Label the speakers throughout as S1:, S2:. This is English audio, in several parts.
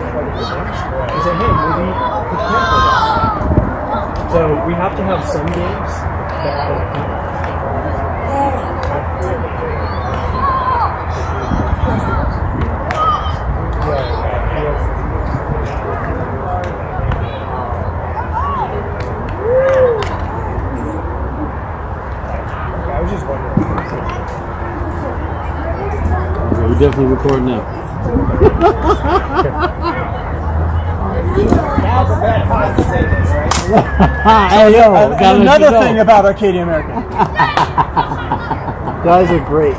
S1: I said, hey, maybe we can play that. So we have to have some games that I was just wondering.
S2: Okay, we're definitely recording now. Hey yo,
S1: another thing about Arcadia America. Guys are great.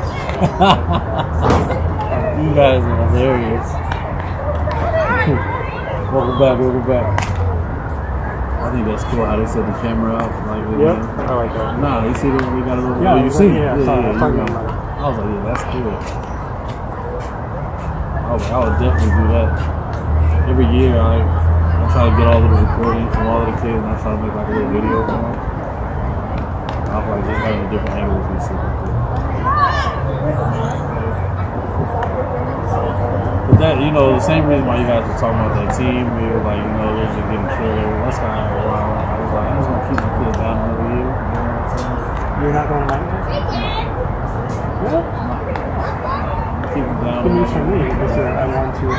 S2: You guys are hilarious. Welcome back. I think that's cool how they set the camera up. Like,
S1: yep, I like that.
S2: Nah, you see that we got a little.
S1: Yeah,
S2: you see?
S1: Yeah,
S2: you know.
S1: about
S2: I was like, yeah, that's cool. I would definitely do that. Every year, I try to get all of the recordings from all of the kids, and I try to make like a little video for them. I feel like just having a different angle would be super cool. But that, you know, the same reason why you guys were talking about that team, we were like, you know, they're just getting killed every once in a while. I was like, I'm just gonna keep the kids down another year. You know what I'm saying?
S1: You're not going to like this? What?
S2: Keep them down.
S1: Good news for me because I want to turn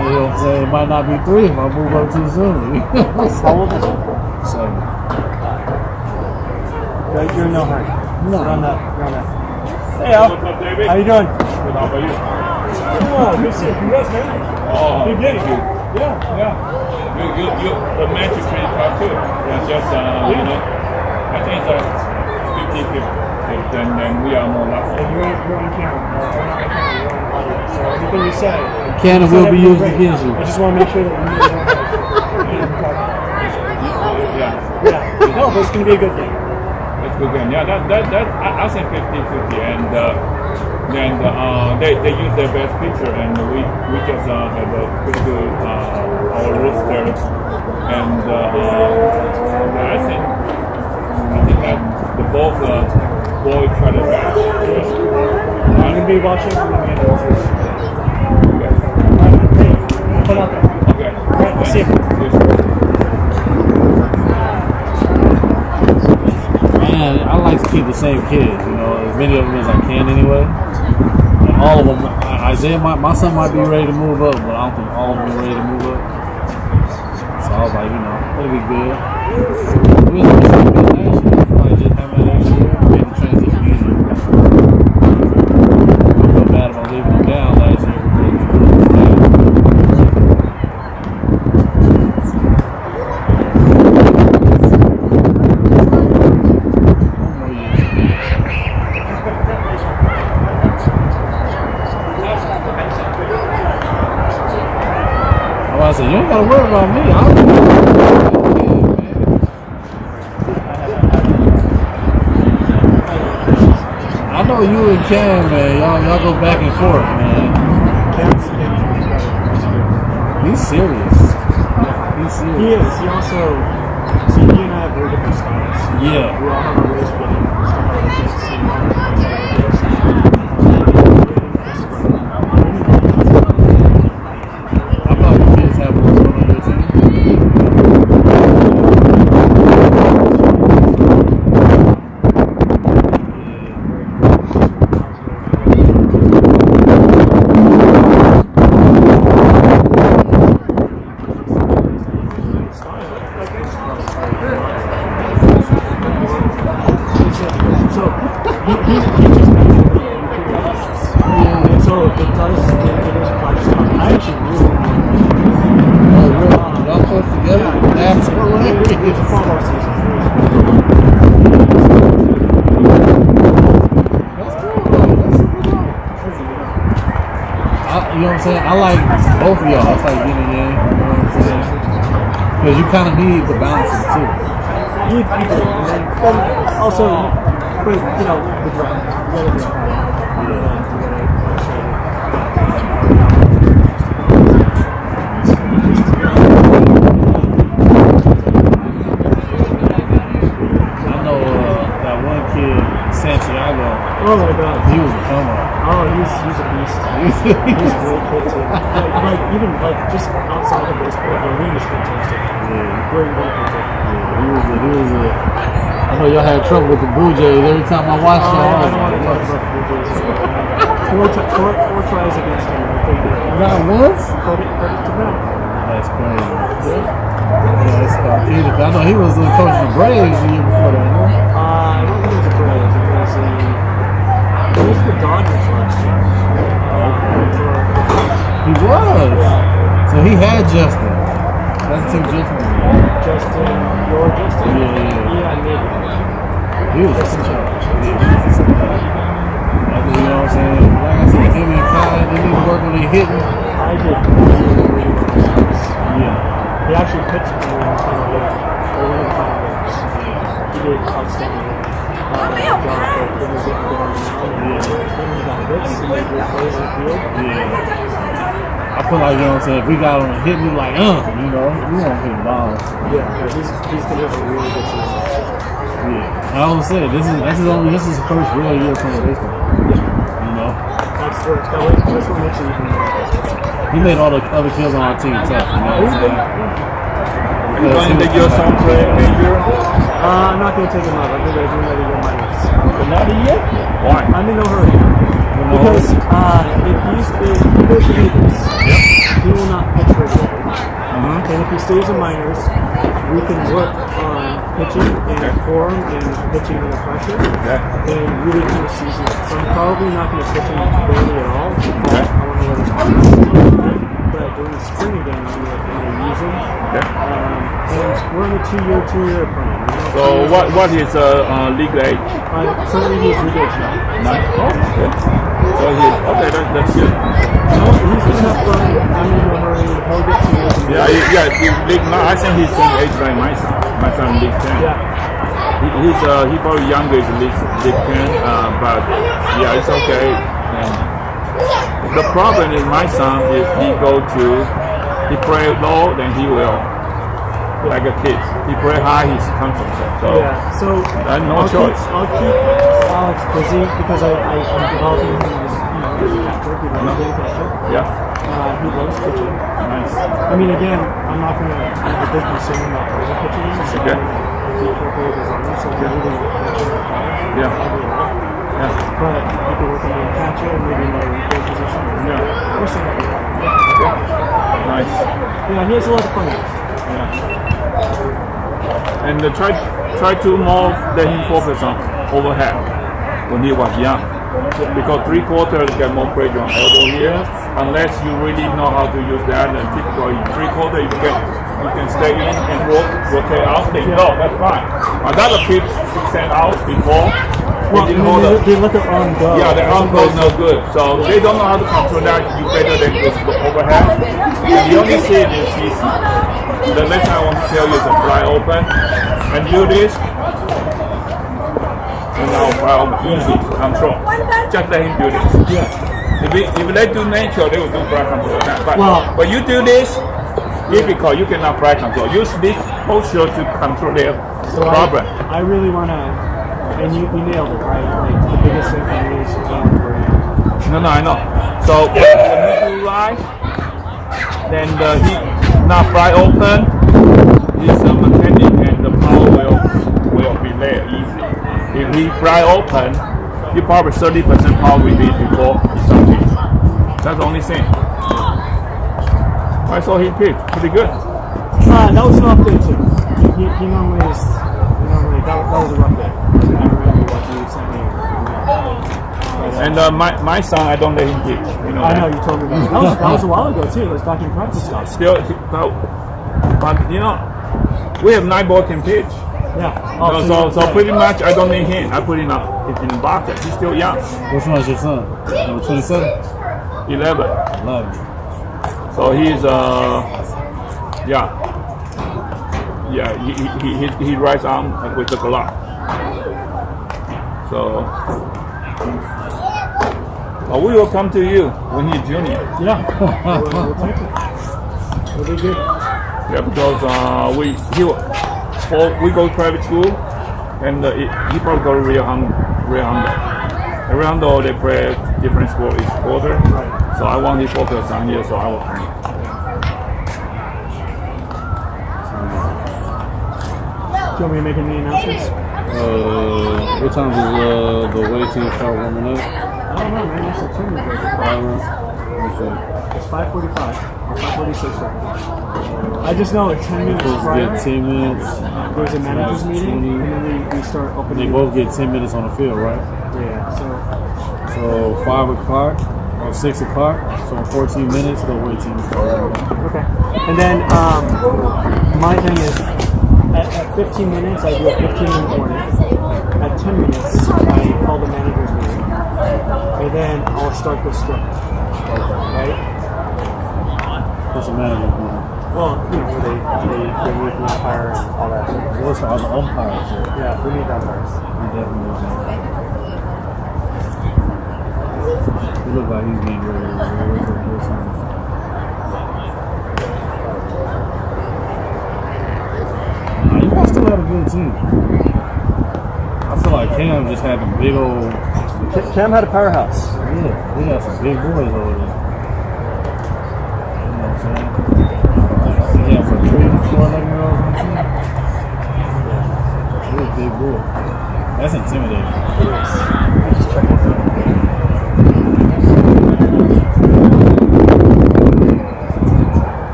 S2: You know what I'm saying? It might not be 3 if I move up too soon.
S1: How old is it?
S2: 7.
S1: You're in no hurry.
S2: No.
S1: You're on that. Hey, Al. How you doing?
S3: Good, how about you?
S1: Oh, good to see you. Congrats, man.
S3: Oh,
S1: Big day. Yeah.
S3: The match is pretty tough too. It's just, you know, I think it's 50-50. Then we are more lucky.
S1: And you're on camera. You're not on camera. You're on audio. So anything you say,
S2: Can and will be used against you.
S1: I just want to make sure that you know. Yeah. No, but it's going to be a good game.
S3: It's a good game. Yeah, I think 50-50. And then they use their best pitcher, and we just have a pretty good our roster. And I think that the both each other back.
S1: I'm going to be watching. I'm going to get into it. Come on.
S3: Okay.
S1: Right, we'll see you.
S2: Man, I like to keep the same kids, you know, as many of them as I can anyway. And all of them, Isaiah, my son might be ready to move up, but I don't think all of them are ready to move up. So I was like, you know, it'll be good. We was pretty good last year. Probably just having that extra year made the transition easier. I feel bad about leaving them down last year. I said, you ain't gotta worry about me. I know you and Cam, man. Y'all go back and forth, man. He's serious.
S1: He is. He also, see, he and I have very different styles.
S2: Yeah.
S1: We all have our ways of getting stuff out of this.
S2: I thought you kids have what's going on your team. You know what I'm saying? I like both of y'all. It's like yin and yang. You know what I'm saying? Because you kind of need the balances too.
S1: You also, but you know, the drive.
S2: I know that one kid, Santiago.
S1: Oh my God,
S2: he was a come up.
S1: Oh, he's a beast. He's a great kid too. Like even like just outside of baseball, the ring is fantastic.
S2: Yeah.
S1: Very fantastic.
S2: He was a. I know y'all had trouble with the Blue Jays every time I watched y'all.
S1: I don't want to talk about the Blue Jays. Four tries against them.
S2: Not once?
S1: Credit to them.
S2: That's crazy. Yeah, that's Anita. I know he was coaching the Braves the year before that, huh?
S1: I don't think it was the Braves. It was the Dodgers last year.
S2: He was. So he had Justin. That's Tim Justin.
S1: Justin, your Justin?
S2: Yeah,
S1: maybe.
S2: He was just you know what I'm saying? Like I said, him and Kai, they need to work on their hitting.
S1: I did.
S2: Yeah.
S1: He actually pitched for me in the final game. Or one of the final games. He did outstanding. Job for putting his hitting on the mound. He got hits. He made great plays in the field.
S2: Yeah. I feel like, you know what I'm saying, if we got him hitting me like, you know, we won't hit the ball.
S1: Yeah, he's going to have a really good season.
S2: Yeah. I was saying, this is his first real year playing baseball. You know?
S1: That's what makes it even more.
S2: He made all the other kids on our team tough, you know what I'm saying?
S3: Are you going to take your son play major?
S1: I'm not going to take him out. I'm going to do another year minus.
S3: Another year? Why?
S1: I'm in no hurry. Because if he goes to Vegas, he will not pitch regularly. And if he stays in minors, we can work on pitching and form and pitching under pressure and really kind of season it. So I'm probably not going to pitch him barely at all. I want to let his body. But during the spring again, I'm going to use him. And we're on a two-year plan.
S3: So what is league age?
S1: Currently he's league age now.
S3: Nice. So that's good.
S1: No, he's going to have fun. I'm in no hurry. He'll get to years.
S3: League 9. I think he's same age like my son. My son League 10.
S1: Yeah.
S3: He probably younger is League 10, but yeah, it's okay. And the problem is my son, if he play low, then he will like a kid. He play high, he's comfortable. So no choice.
S1: I'll keep Alex busy because I'm developing him as a catcher. He loves being a catcher.
S3: Yeah.
S1: He loves pitching.
S3: Nice.
S1: I mean, again, I'm not going to have a big concern about over pitching him, so I'm going to be careful with his arm. So he really pitching the fire.
S3: Yeah.
S1: But he could work on being a catcher and maybe another infield position. Or something like that.
S3: Nice.
S1: Yeah, he has a lot of fun.
S3: And try to more let him focus on overhead when he was young. Because 3/4 get more pressure on elbow here. Unless you really know how to use that, and typically 3/4 you can stay in and rotate out. That's fine. Another pitch sent out before.
S1: They let their arm go.
S3: Yeah, their arm goes no good. So they don't know how to control that. You better than just go overhead. And the only thing is the next time I want to tell you is to fly open and do this. And now fly open, easy control. Just let him do this. If they do nature, they will do fly control. But you do this, difficult. You cannot fly control. Use this posture to control their problem.
S1: I really want to. And you nailed it, right? Like, the biggest thing for me is
S3: No, I know. So when you do right, then he not fly open, he's mechanic and the power will be there easy. If he fly open, you probably 30% power release before something. That's the only thing. I saw him pitch pretty good.
S1: That was an off day too. He normally is. That was a rough day. I remember what you sent me.
S3: And my son, I don't let him pitch.
S1: I know you told me that. That was a while ago too. It was back in practice.
S3: Still, but we have 9 ball can pitch.
S1: Yeah.
S3: So pretty much I don't need him. I put him up in the bucket. He's still young.
S2: Which one is your son? Number 27?
S3: 11.
S2: 11.
S3: So he's he rides arm with the glove. So we will come to you when he's junior.
S1: Yeah. We'll take it. It'll be good.
S3: Yeah, because we go to private school, and he probably go to Rio Hondo. Rio Hondo, they play different sport each quarter. So I want him to focus on here, so I will come.
S1: you want me to make any announcements?
S2: What time does the away team start warming up?
S1: I don't know, man. That's a tournament. It's 5:45 or 5:46 right now. I just know at 10 minutes prior,
S2: get 10 minutes.
S1: There's a managers meeting, and then we start opening.
S2: They both get 10 minutes on the field, right?
S1: Yeah.
S2: So 5 o'clock or 6 o'clock. So in 14 minutes, the away team starts.
S1: Okay. And then my thing is, at 15 minutes, I do a 15-minute warning. At 10 minutes, I call the managers meeting, and then I'll start the script. Right?
S2: What's the manager doing?
S1: Well, where they work the umpire and all that shit.
S2: What's the umpires?
S1: Yeah, we need umpires.
S2: We definitely need umpires. He looks like he's getting ready to do something. You guys still have a good team. I feel like Cam just had the big old.
S1: Cam had a powerhouse.
S2: Yeah, we got some big boys over there. You know what I'm saying? Yeah, for 3 or 4 11-year-olds on the team. Yeah. He's a big boy. That's intimidating.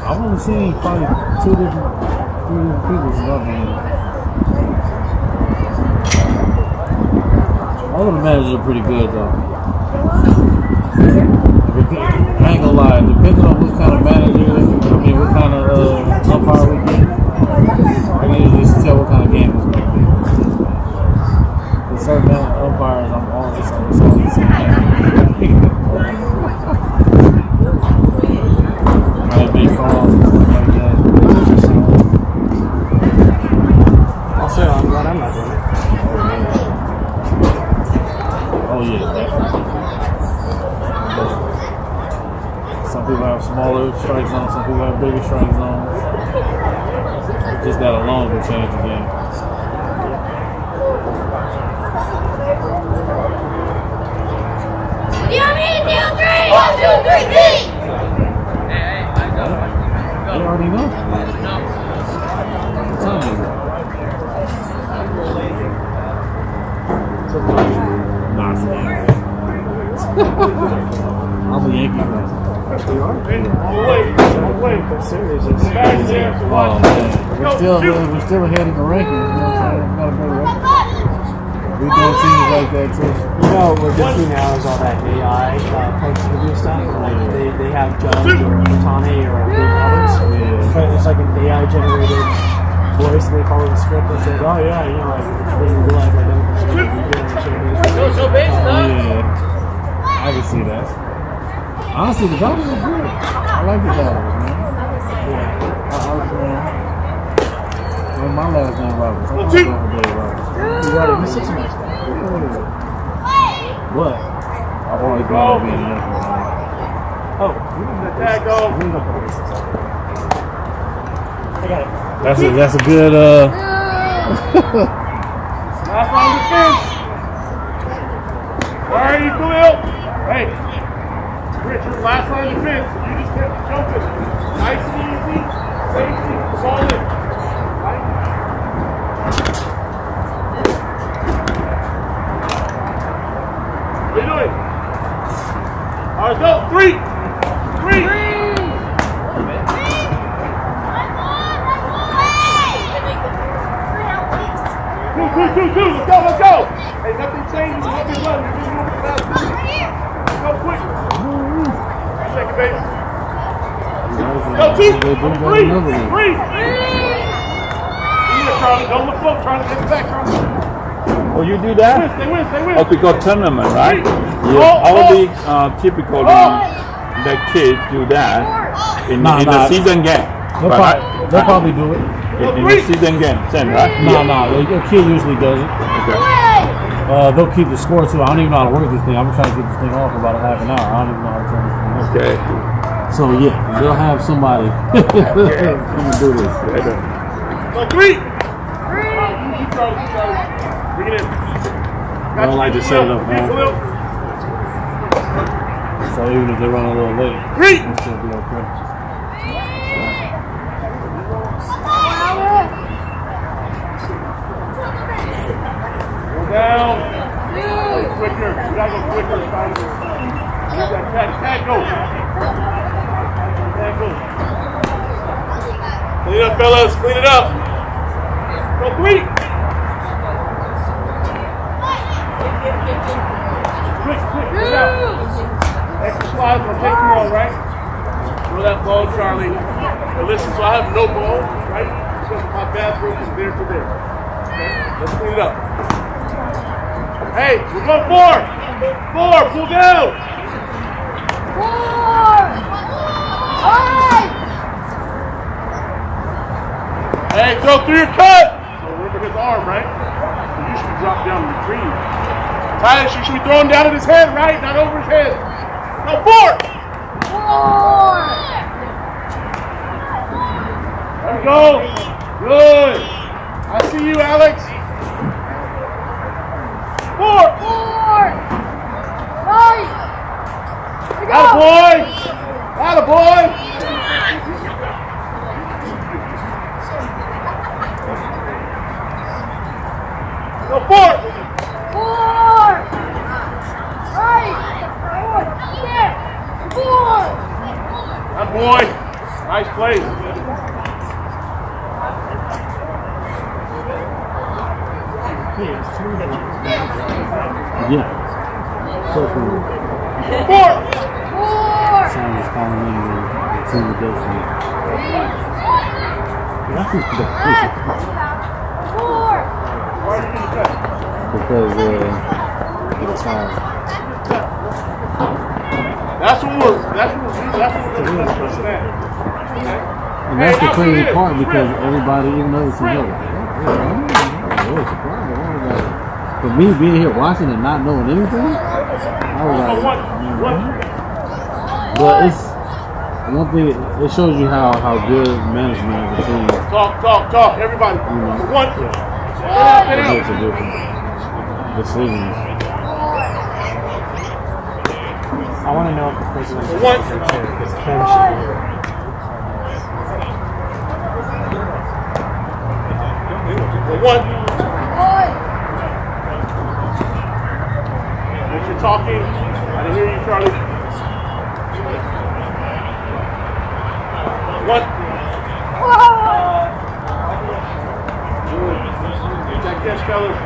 S3: I've only seen probably 3 different people love him. All of the managers are pretty good though. I ain't gonna lie, depending on what kind of manager, what kind of umpire we get, I can usually just tell what kind of game it's gonna be. With certain umpires, I'm always on the same game. Like big calls and stuff like that.
S1: Also, I'm glad I'm not doing it.
S3: Oh yeah, definitely. Some people have smaller strike zones, some people have bigger strike zones. Just that alone will change the game. You already know. What time is it? Nah, it's a Yankee. I'm a Yankee fan.
S1: You are?
S3: Oh man, we're still ahead in the rankings. You know what I'm saying? We got a good record. We doing teams like that too.
S1: You know what we're doing now is all that AI post-interview stuff. Like they have Judge or Matane or Dave Roberts.
S3: Yeah.
S1: But it's like an AI generated voice. And they follow the script and say, oh yeah, then you realize I don't.
S3: Yeah, I can see that. Honestly, the Dodgers are good. I like the Dodgers, man. Yeah. I like them. Well, my last name Roberts. I'm going with Dave Roberts.
S1: You got it. He's such a nice guy.
S3: But I've always wanted to be a Yankee fan.
S1: Oh, we can go for races. I got it.
S3: That's a good
S4: Last line of defense. Where are you, Khalil? Hey, Richard, last line of defense. You just kept jumping. Nice and easy. Safety. Ball in. Right? What are you doing? Two. Let's go. Hey, nothing changes. Nothing run. You're just moving fast. Let's go quick. Second base. Go, two. Three. Charlie, don't look up. Charlie, get back, Charlie.
S3: Oh, you do that?
S4: They win.
S3: Oh, because tournament, right?
S4: Yeah.
S3: All the typical the kids do that in the season game.
S2: They'll probably do it.
S3: In the season game, same, right?
S2: No, a kid usually does it.
S3: Okay.
S2: They'll keep the score too. I don't even know how to work this thing. I'm trying to get this thing off for about a half an hour. I don't even know how to turn this thing off.
S3: Okay.
S2: So yeah, they'll have somebody come and do this.
S4: Go, three. Bring it in.
S2: I don't like to set it up, man. So even if they run a little late, it'll still be okay.
S4: Go down. Quicker. You gotta go quicker. Tag, go. Clean it up, fellas. Clean it up. Go, three. Quick, get out. Extra slides will take you all, right? Throw that ball, Charlie. But listen, so I have no ball, right? Because my bathroom is there to there. Okay? Let's clean it up. Hey, we're going four, pull down. Hey, go through your cut. So remember his arm, right? So you should drop down and retrieve. Titus, you should be throwing down at his head, right? Not over his head. Go, four. There we go. Good. I see you, Alex. Four. Attaboy. Attaboy. Go, four. That boy, nice play.
S2: Yeah. So cool.
S4: Four.
S2: Someone is calling in the team that does it. Because it's hard.
S4: That's what we're pushing at.
S2: And that's the crazy part because everybody, even though it's a joke. For me being here watching and not knowing anything, I was like, but it's one thing. It shows you how good management of the team.
S4: Talk, everybody.
S2: You know,
S4: One.
S2: it makes a difference. Decisions.
S1: I want to know if the president is
S4: One.
S1: here too, because Ken should be here.
S4: One. As you're talking, I didn't hear you, Charlie. One. That catch, fellas.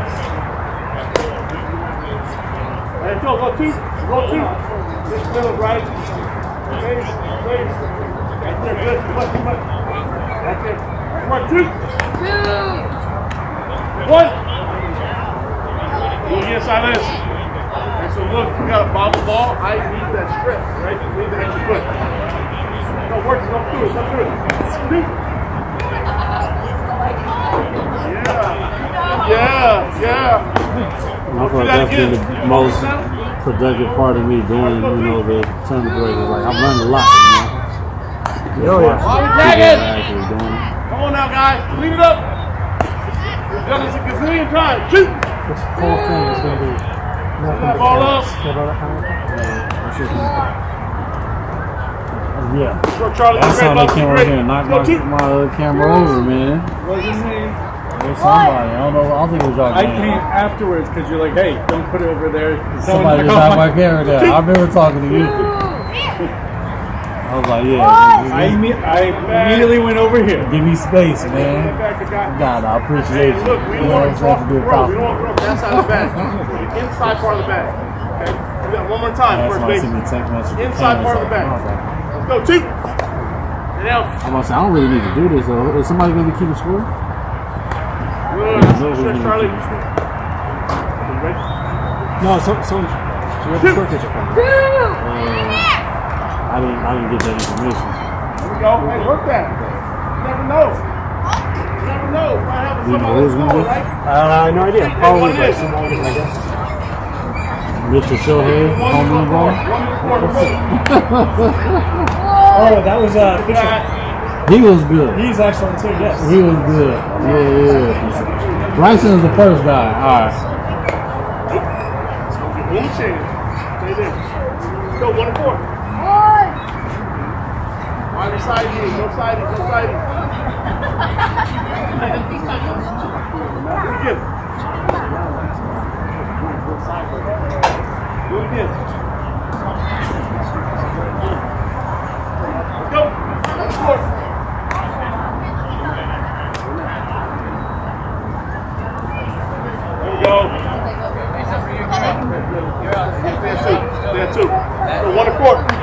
S4: Hey, go two. This middle, right? Raise. Right there, good. Much. Right there. One, two. One. Go against Silas. And so look, you got to bobble ball. I need that stretch, right? You need the extra foot. No, work, go through it. Two. Yeah.
S2: I thought that's been the most productive part of me doing, the tournament break. Like I've learned a lot, actually doing it.
S4: Come on now, guys. Clean it up. We've done this a gazillion times. Shoot.
S1: This whole thing is going to be nothing but
S4: Ball up.
S2: Yeah.
S4: Go, Charlie.
S2: That's how they came over here and knocked my other camera over, man.
S5: Wasn't me.
S2: It was somebody. I don't think it was y'all.
S5: I came afterwards because you're like, hey, don't put it over there.
S2: Somebody just knocked my camera down. I remember talking to you. I I was like, yeah.
S5: I immediately went over here.
S2: Give me space, man. God, I appreciate you.
S4: Look, we don't want to throw. We don't want to throw that side of the bag. The inside part of the bag. Okay? Do that one more time,
S2: That's
S4: first
S2: why I
S4: base.
S2: sent me a text message.
S4: Inside part of the bag. Let's go, two. And now.
S2: I'm about to say, I don't really need to do this, though. Is somebody going to keep a score?
S4: Good. Stretch, Charlie.
S1: No, so where the score teacher from?
S2: I didn't get that information.
S4: There we go. Hey, work that. You never know. You never know. Might have
S2: You know
S4: somebody
S2: who's
S4: score,
S2: gonna
S4: right?
S1: No idea. Probably Bryson, I guess.
S2: Mr. Shohei, home run ball.
S1: Oh, that was Fisher.
S2: He was good.
S1: He's excellent too, yes.
S2: He was good. Yeah. Bryson is the first guy. All right.
S4: One chance. Stay there. Let's go, 1 and 4. Either side here. No siding. No siding. Do it again. Do it again. Let's go. 1 and 4. There we go. There two. So 1 and 4.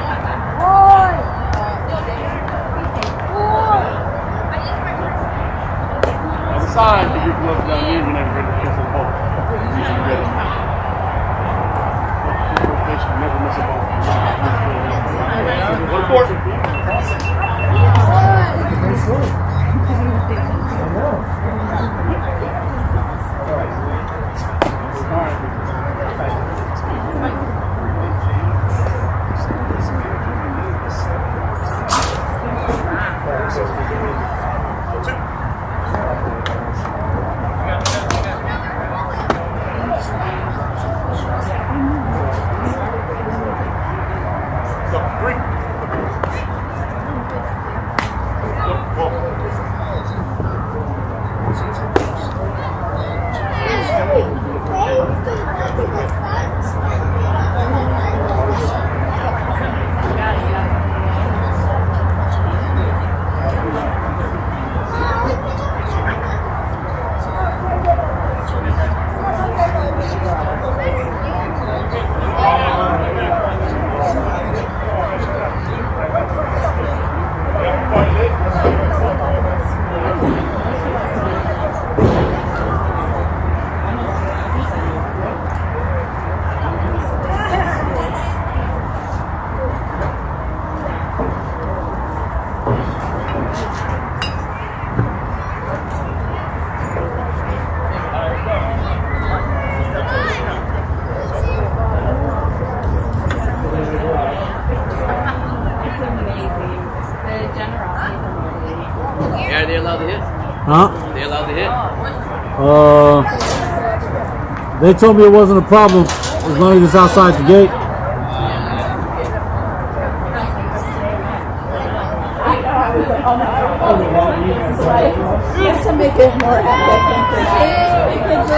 S4: As a sign, if you come up down here, you're never ready to kiss the ball. You should be ready. Never miss a ball. 1 and
S6: Are they allowed to hit?
S2: Huh?
S6: They allowed to hit?
S2: They told me it wasn't a problem as long as it's outside the gate.
S7: Just to make it more epic. Because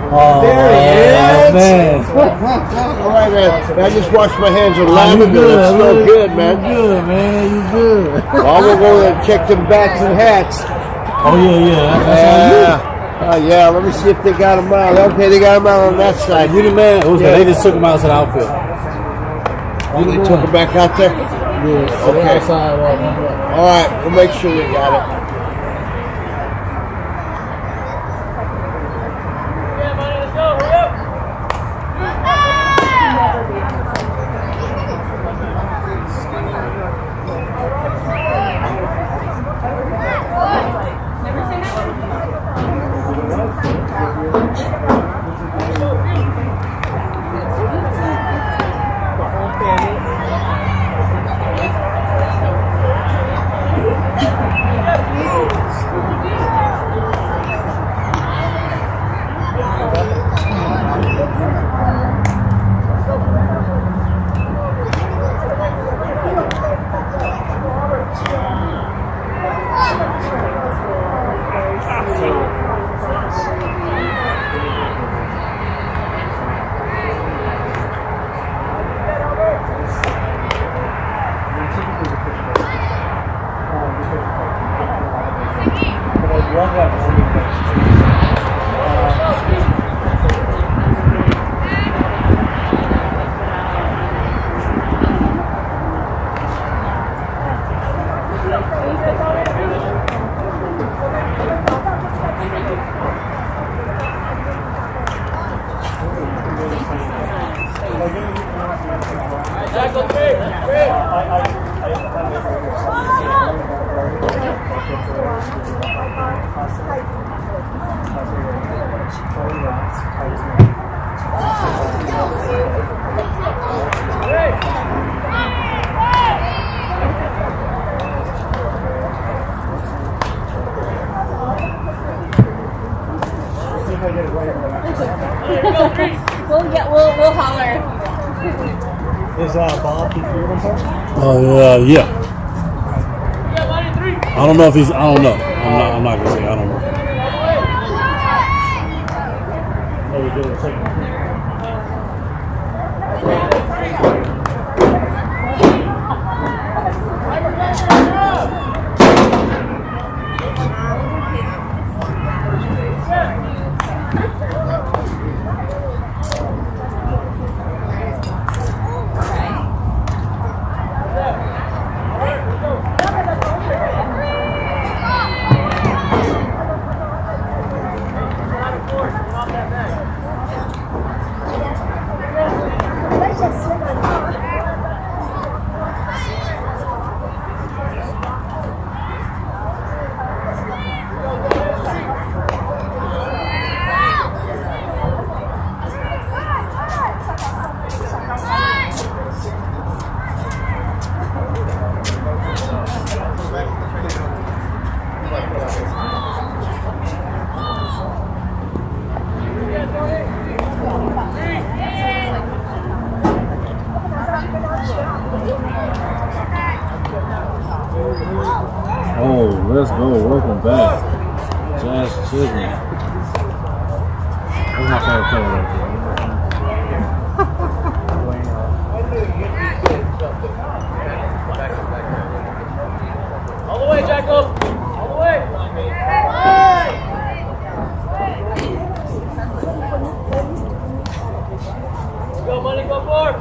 S2: There he is! Man.
S8: All right, man. I just washed my hands with
S2: You
S8: lavender.
S2: good,
S8: That's so good, man.
S2: You good, man. You good.
S8: Well, we'll go and check them bats and hats.
S2: Oh, yeah. That's
S8: Yeah, let me see if they got them out. Okay, they got them out on that side.
S2: you the man.
S8: Yeah.
S2: They just took him out to the outfield.
S8: Oh, they took them back out there?
S2: Yeah, so
S8: Okay.
S2: outside,
S8: All right, we'll make sure we got it.
S7: We'll holler.
S1: Is Bob the field umpire?
S2: Yeah. I don't know if he's. I don't know. I'm not gonna say. I don't know.
S1: Oh, we did it.
S2: Oh, let's go. Welcome back. Jazz Chisholm. That's my favorite player right there.
S6: All the way, Jacob. All the way. Go, money, go forward.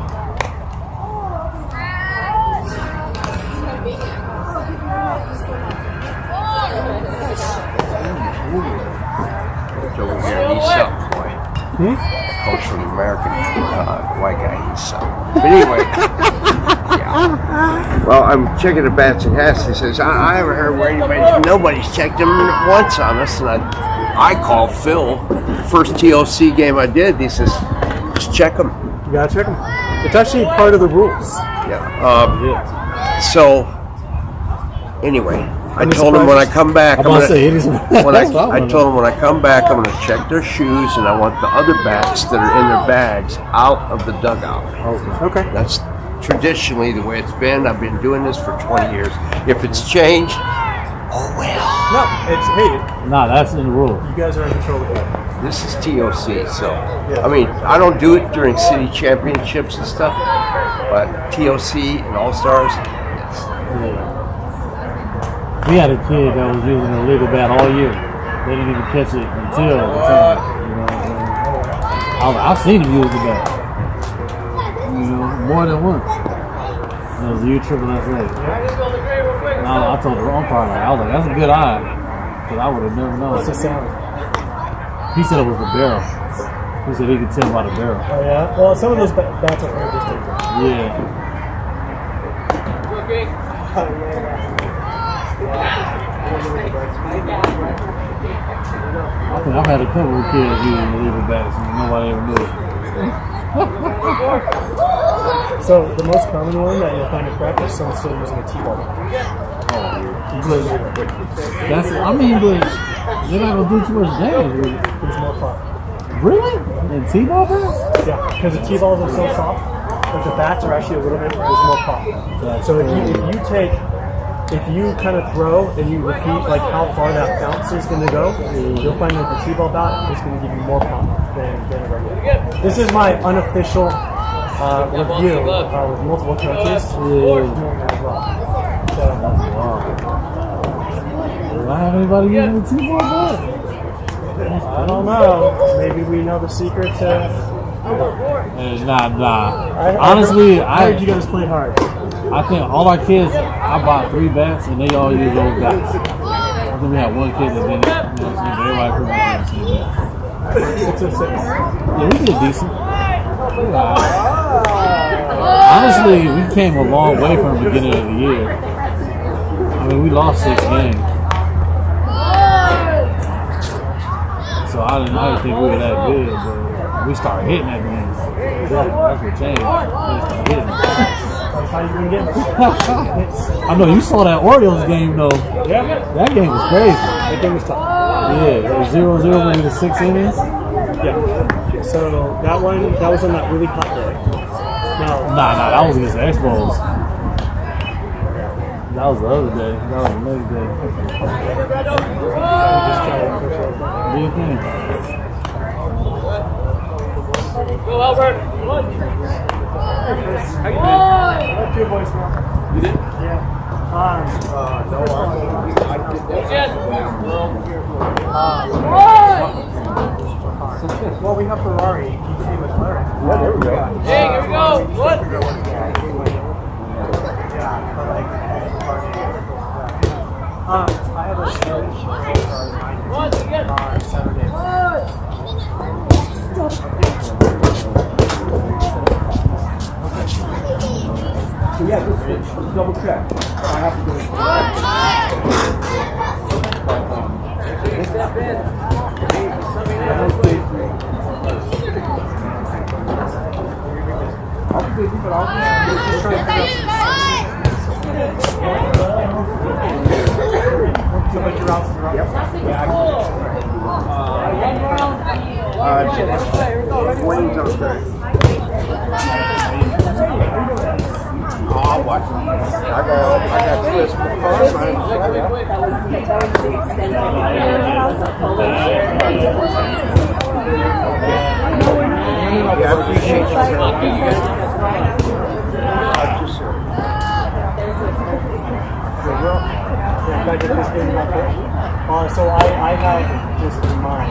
S8: Over here, he's something, boy. Coach from the American white guy, he's something. But anyway, yeah. Well, I'm checking the bats and hats. He says, I haven't heard where nobody's checked him once on us. And I called Phil, first TOC game I did. He says, just check them.
S1: You gotta check them. It's actually part of the rules.
S8: Yeah. So, anyway. I told him when I come back, I told him when I come back, I'm going to check their shoes, and I want the other bats that are in their bags out of the dugout.
S1: Okay.
S8: That's traditionally the way it's been. I've been doing this for 20 years. If it's changed, oh well.
S1: No, it's
S2: Nah, that's in the rules.
S1: You guys are in control of that.
S8: This is TOC, so I mean, I don't do it during city championships and stuff, but TOC and All Stars, yes.
S2: Yeah. We had a kid that was using a legal bat all year. They didn't even catch it until the time. You know what I'm saying? I've seen him use the bat. You know, more than once. It was U triple SA. And I told the umpire, I was like, that's a good eye. Because I would have never known.
S1: What's the sound?
S2: He said it was the barrel. He said he could tell by the barrel.
S1: Oh, yeah? Well, some of those bats are very distinct.
S2: Yeah. I think I've had a couple of kids using the legal bats and nobody ever knew it.
S1: So the most common one that you'll find in practice, someone's still using a T-ball.
S2: That's it. I mean, but they're not gonna do too much damage with it.
S1: There's more pop.
S2: Really? And T-ball bats?
S1: Yeah, because the T-balls are so soft, but the bats are actually a little bit, there's more pop. So if you kind of throw and you repeat like how far that bounce is going to go, you'll find that the T-ball bat is going to give you more pop than a regular. This is my unofficial review with multiple coaches. As well.
S2: Do I have anybody using the T-ball bat?
S1: I don't know. Maybe we know the secret to.
S2: Nah. Honestly,
S1: I heard you guys played hard.
S2: I think all our kids, I bought 3 bats and they all use those bats. I think we had one kid that didn't. You know what I'm saying? Everybody pretty much had the same bat.
S1: 6 and 6.
S2: Yeah, we did decent. Honestly, we came a long way from the beginning of the year. I mean, we lost 6 games. So I didn't think we were that good, but we started hitting that game. That's what changed. We started hitting.
S1: That's how you can get
S2: I know you saw that Orioles game though.
S1: Yeah.
S2: That game was crazy.
S1: That game was tough.
S2: Yeah, it was 0-0 when it was 6 innings.
S1: Yeah. So that was on that really hot day. No.
S2: Nah, that was against the Expos. That was the other day. That was the next day. Do you think?
S6: Go, Albert.
S1: How you doing? Left your voicemail.
S6: You did?
S1: Yeah. No, I did that.
S6: Yes.
S1: Well, we have Ferrari. He came with Larry.
S5: Yeah, there we go.
S6: Hey, here we go. What?
S1: I have a Spanish
S6: What? Again.
S1: on Saturday.
S5: So yeah, just double check. I have to do it. I'll be busy, but I'll just try to figure out.
S1: So much you're out. Yep.
S8: Wayne's on there. I'll watch it. I got Chris I appreciate you.
S1: So I have just in mind.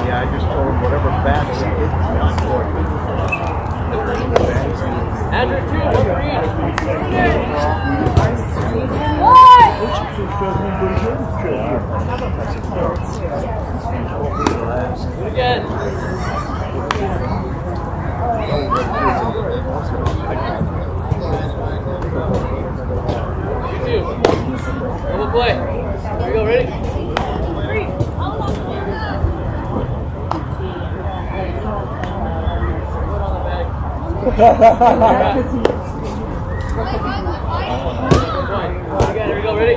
S8: Yeah, I just told him whatever bats he did, not for you.
S6: Andrew, 2, green. Again. You 2. Double play. Here we go, ready? Again, here we go, ready?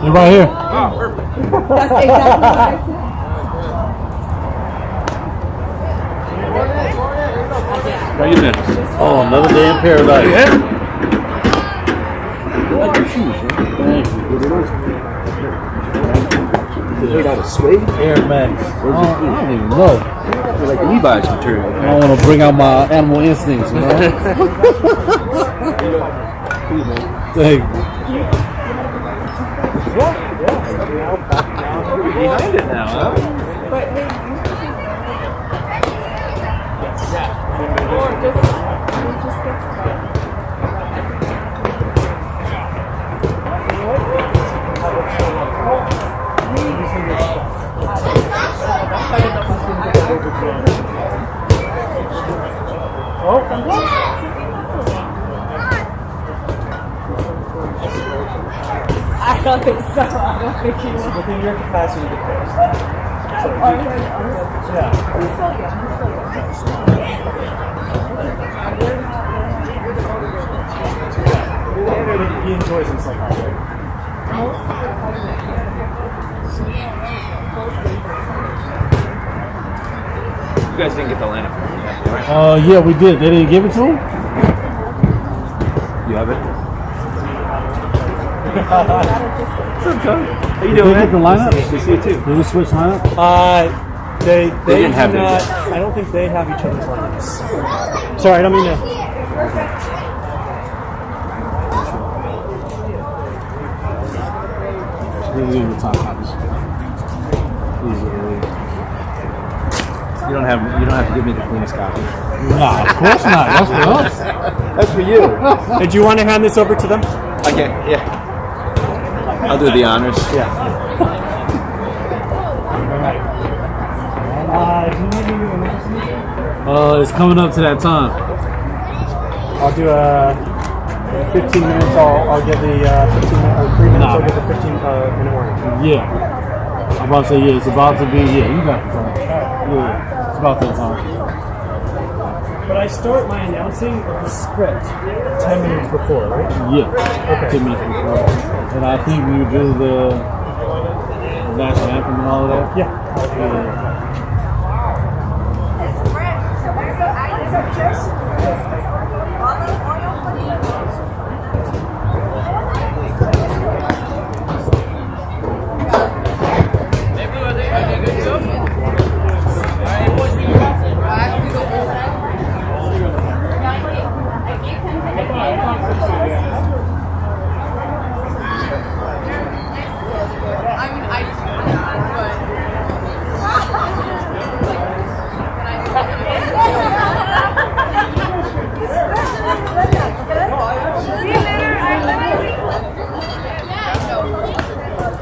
S2: You're right here.
S7: That's exactly what I said.
S3: How you been?
S2: Oh, another day in paradise.
S3: Yeah.
S2: Thank you.
S5: Made out of suede?
S2: Air Max. I don't even know.
S5: Like Levi's material.
S2: I don't want to bring out my animal instincts, you know? Thank you.
S5: Behind it now, huh?
S7: I don't think so. I don't think you will.
S1: Within your capacity to fix. So, yeah. He enjoys himself out there.
S5: You guys didn't get the lineup from him yet, right?
S2: Yeah, we did. They didn't give it to him?
S5: You have it?
S2: How
S5: you doing,
S2: man? The lineup?
S5: Good to see you too.
S2: Did we switch lineup?
S1: They
S5: didn't have
S1: do
S5: theirs
S1: not, I don't think they have each other's lineups. Sorry, I don't mean to.
S2: These are the top copies. These are the
S5: You don't have to give me the cleanest copy.
S2: Nah, of course not. That's for us.
S5: That's for you.
S1: Did you want to hand this over to them?
S5: Okay, yeah. I'll do the honors.
S1: Yeah. Do you need me to announce anything?
S2: It's coming up to that time.
S1: I'll do a 15 minutes. I'll give the 15 minutes, or 3 minutes. I'll give the 15-minute warning.
S2: Yeah. I'm about to say, yeah, it's about to be, yeah, you got the time. Yeah, it's about that time.
S1: But I start my announcing the script 10 minutes before, right?
S2: Yeah.
S1: Okay.
S2: 10 minutes before. And I think you do the national anthem and all of that.
S1: Yeah.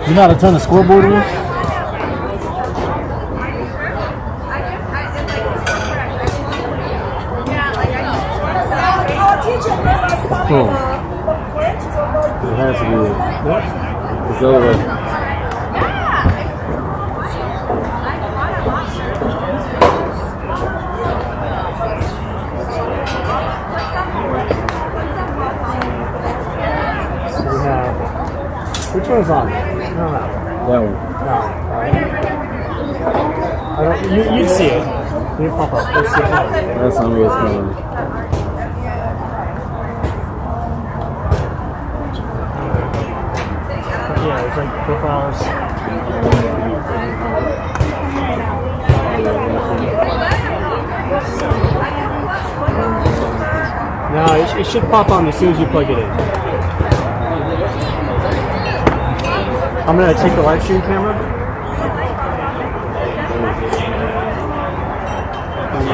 S2: You know how to turn the scoreboard on? Cool. It has to be it. It's the other way.
S1: We have. Which one's on? No.
S2: That one.
S1: No. I don't. You'd see it. You pop up. Let's see it.
S2: That's how it's coming.
S1: Yeah, it's like profiles. No, it should pop on as soon as you plug it in. I'm gonna take the live stream camera.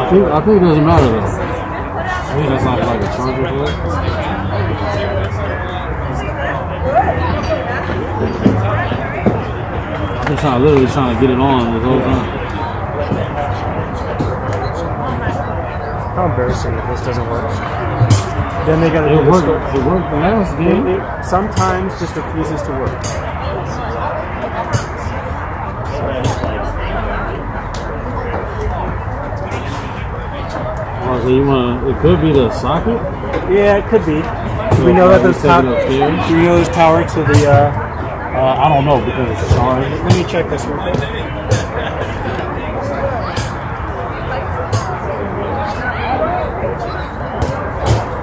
S2: I think it doesn't matter though. I think that's not like a charger for it. I've been literally trying to get it on this whole time.
S1: How embarrassing if this doesn't work. Then they gotta do
S2: It
S1: this.
S2: worked the last game.
S1: It sometimes just refuses to work.
S2: Oh, so you wanna? It could be the socket.
S1: Yeah, it could be. Do we know that there's power? Do we know there's power to the?
S2: I don't know because it's charged.
S1: Let me check this real quick.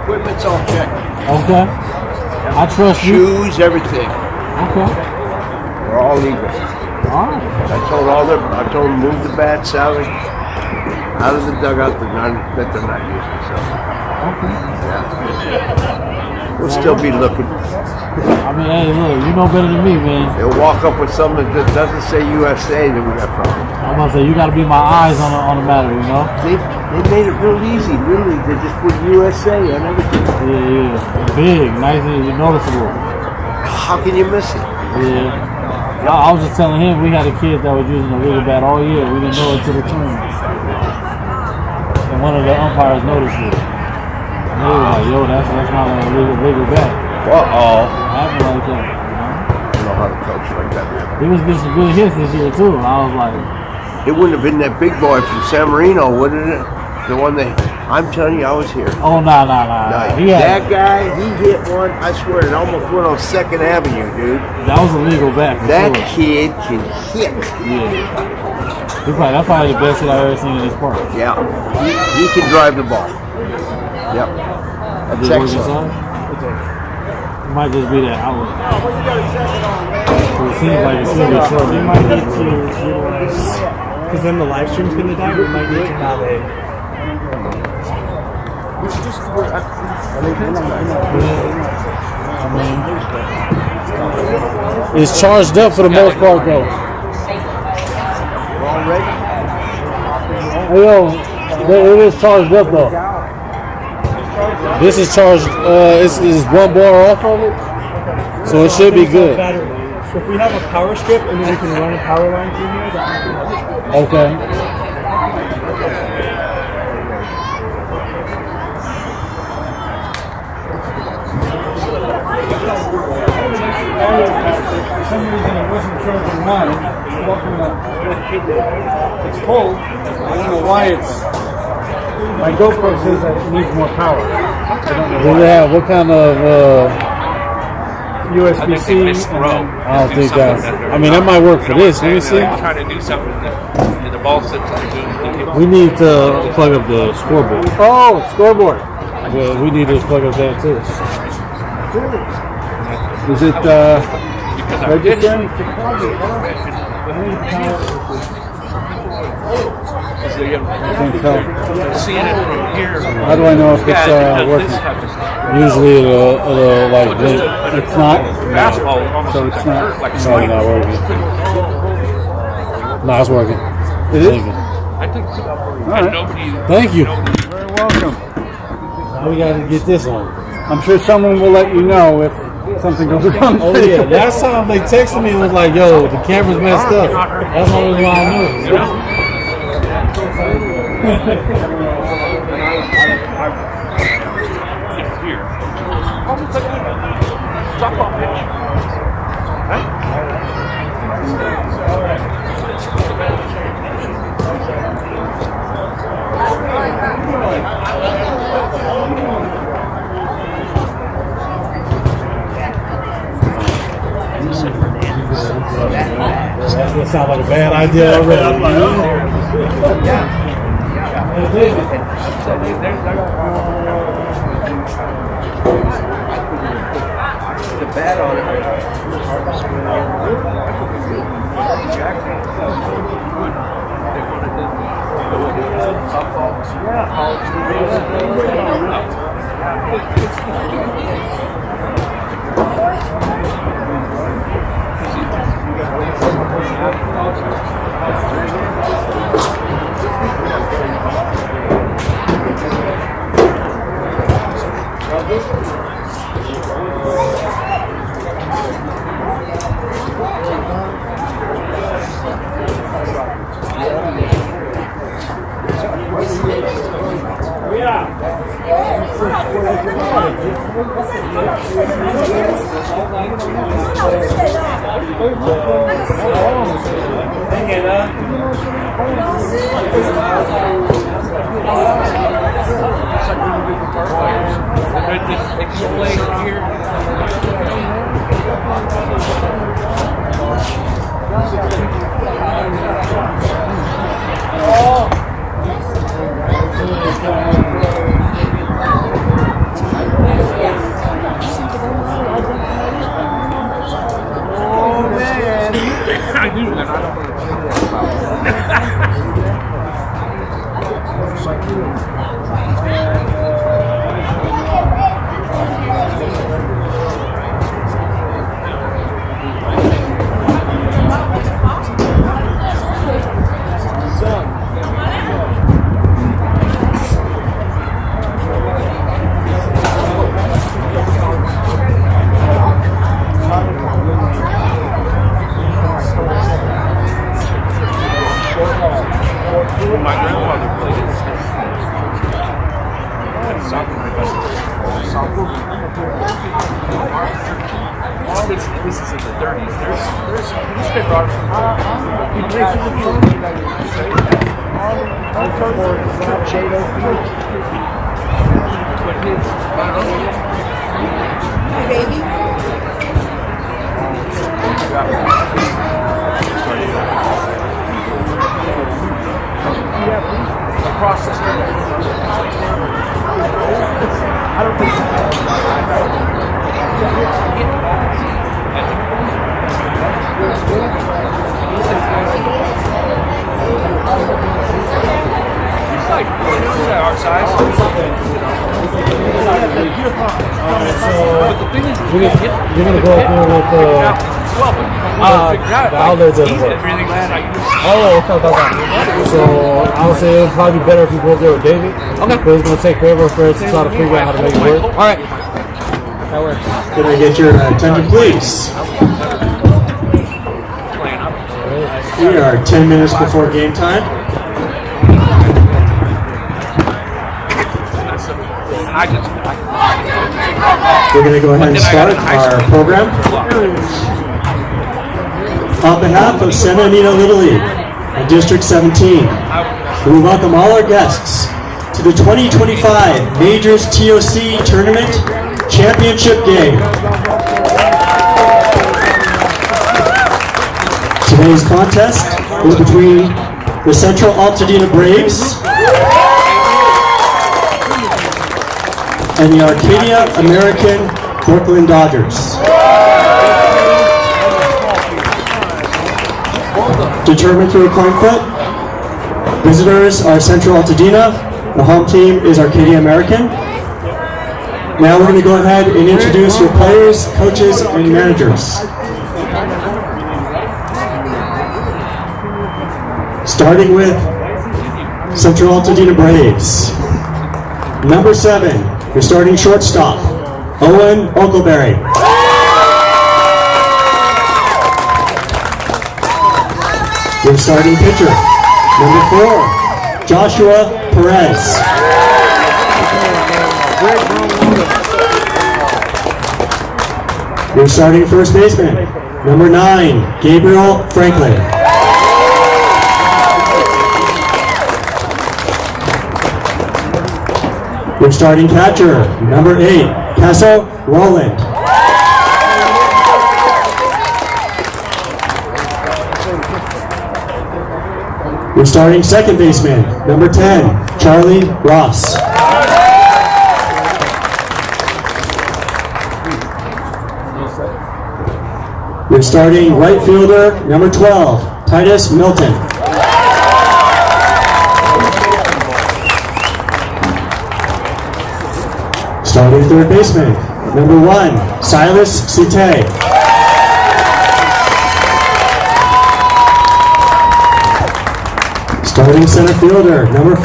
S8: Equipment's all checked.
S2: Okay. I trust you.
S8: Shoes, everything.
S2: Okay.
S8: We're all legal.
S2: All right.
S8: I told them move the bats out of the dugout that they're not using. So
S2: Okay.
S8: we'll still be looking.
S2: I mean, hey, look, you know better than me, man.
S8: They'll walk up with something that doesn't say USA, then we got problems.
S2: I'm gonna say you got to be my eyes on the matter, you know.
S8: They made it real easy, really. They just put USA on everything.
S2: Yeah. Big, nice, and noticeable.
S8: How can you miss it?
S2: Yeah. I was just telling him we had a kid that was using a legal bat all year. We didn't know it till the turn. And one of the umpires noticed it. And they were like, yo, that's not a legal bat.
S8: Uh-oh.
S2: Happened like that, you know?
S8: I don't know how to coach like that, man.
S2: He was getting some good hits this year too. And I was like,
S8: It wouldn't have been that big boy from San Marino, wouldn't it? The one I'm telling you, I was here.
S2: oh, nah.
S8: That guy, he hit one, I swear, it almost went on 2nd Avenue, dude.
S2: That was a legal bat for
S8: That
S2: sure.
S8: kid can hit.
S2: Yeah. That's probably the best hit I've ever seen in this park.
S8: Yeah. He can drive the ball. Yep. That's
S2: Did it work
S8: excellent.
S2: inside? It might just be that outlet. It seems like it should be short.
S1: We might need to utilize, because then the live stream's going to die. We might need to have a.
S2: It's charged up for the most part, though.
S8: We're all ready?
S2: Hey, yo, it is charged up, though. This is charged. It's one bar off of it, so it should be good.
S1: If we have a power strip and then we can run a power line through here, that might be helpful.
S2: Okay. some reason it wasn't charging mine. It's full. I don't know why it's. My GoPro says that it needs more power. Yeah, what kind of USB-C? I don't think that's. I mean, that might work for this. Let me see.
S9: Trying to do something that the ball sits on.
S2: We need to plug up the scoreboard. Oh, scoreboard. Yeah, we need to plug up that too. Is it registering?
S9: Seeing it from here.
S2: How do I know if it's working? Usually it'll like blink. It's not.
S9: Basketball,
S2: So it's not.
S9: like
S2: No, it's not working. No, it's working. It is?
S9: I think so.
S2: All right.
S9: Nobody.
S2: Thank you. You're very welcome. We got to get this on. I'm sure someone will let you know if something goes wrong. Oh yeah, last time they texted me, it was like, yo, the camera's messed up. That's the only why I knew. You know?
S9: Here. Almost like a softball pitch.
S2: That sounds like a bad idea already.
S8: The bat on it.
S9: My grandfather played it. This is in the 30s. There's newspaper
S7: Baby.
S9: across the street. I don't think it's like our size. But the thing is,
S2: you're gonna go up there with So I would say it would probably be better if you go up there with David. Okay. But it's gonna take forever for us to try to figure out how to make it work.
S9: All right.
S1: That works. Can I get your attention, please? We are 10 minutes before game time. We're going to go ahead and start our program. On behalf of Santa Anita Little League and District 17, we welcome all our guests to the 2025 Majors TOC Tournament Championship Game. Today's contest is between the Central-Altadena Braves and the Arcadia American Brooklyn Dodgers. Determined through a coin flip. Visitors are Central-Altadena. The home team is Arcadia American. Now we're going to go ahead and introduce your players, coaches, and managers. Starting with Central-Altadena Braves. Number 7, your starting shortstop, Owen Oakleberry. Your starting pitcher, number 4, Joshua Perez. Your starting first baseman, number 9, Gabriel Franklin. Your starting catcher, number 8, Castle Rowland. Your starting second baseman, number 10, Charlie Ross. Your starting right fielder, number 12, Titus Milton. Starting third baseman, number 1, Silas Cite. Starting center fielder, number 5,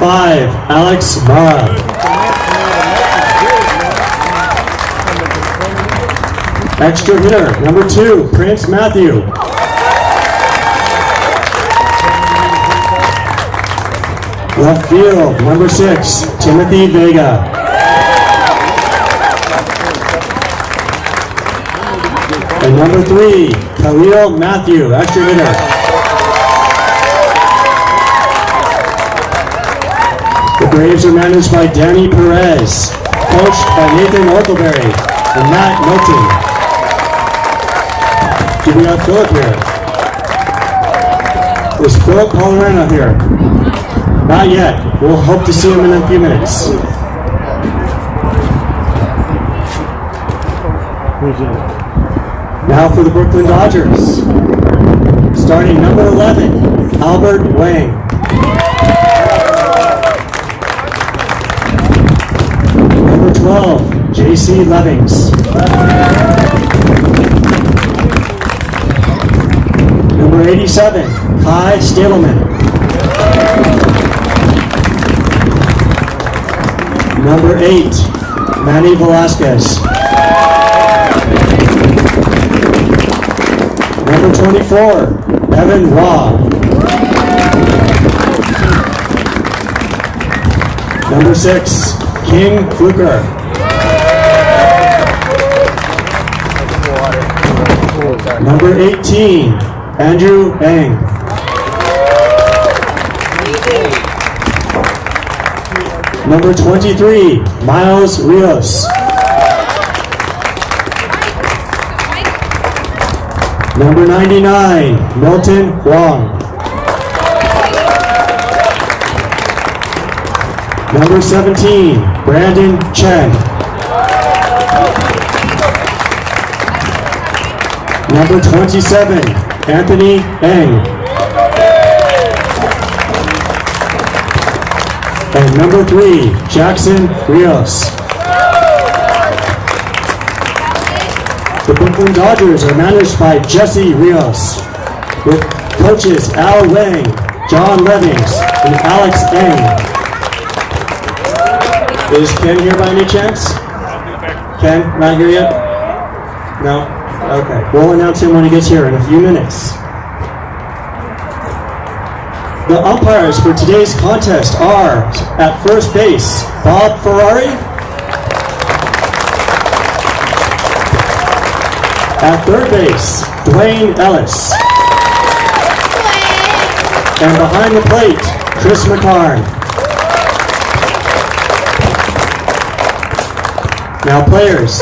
S1: Alex Mara. Extra hitter, number 2, Prince Matthew. Left field, number 6, Timothy Vega. And number 3, Khalil Matthew, extra hitter. The Braves are managed by Danny Perez, coached by Nathan Oakleberry and Matt Milton. Do we have Philip here? Is Philip Polarano here? Not yet. We'll hope to see him in a few minutes. Now for the Brooklyn Dodgers. Starting number 11, Albert Wang. Number 12, J.C. Levings. Number 87, Kai Stableman. Number 8, Manny Velasquez. Number 24, Evan Raw. Number 6, King Fluker. Number 18, Andrew Bang. Number 23, Miles Rios. Number 99, Milton Huang. Number 17, Brandon Chen. Number 27, Anthony Eng. And number 3, Jackson Rios. The Brooklyn Dodgers are managed by Jesse Rios, with coaches Al Wang, John Levings, and Alex Eng. Is Ken here by any chance? Ken, not here yet? No? Okay. We'll announce him when he gets here in a few minutes. The umpires for today's contest are, at first base, Bob Ferrari. At third base, Dwayne Ellis. And behind the plate, Chris McCarn. Now players,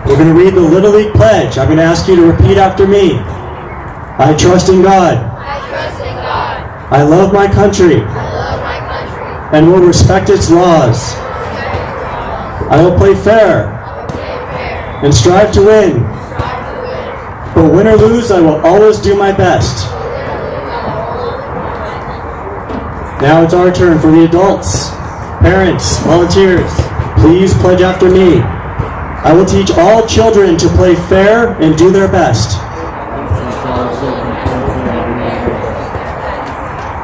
S1: we're going to read the Little League Pledge. I'm going to ask you to repeat after me. I trust in God.
S10: I trust in God.
S1: I love my country.
S10: I love my country.
S1: And will respect its laws. I will play fair. And strive to win. But win or lose, I will always do my best. Now it's our turn for the adults. Parents, volunteers, please pledge after me. I will teach all children to play fair and do their best.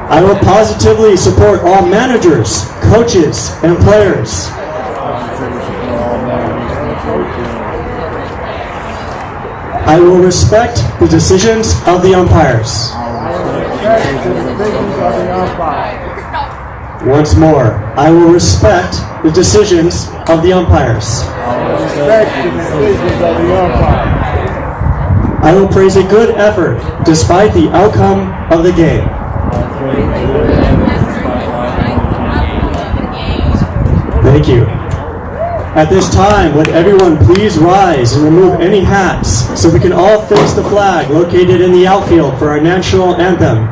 S1: I will positively support all managers, coaches, and players. I will respect the decisions of the umpires. Once more, I will respect the decisions of the umpires. I will praise a good effort despite the outcome of the game. Thank you. At this time, would everyone please rise and remove any hats so we can all face the flag located in the outfield for our national anthem.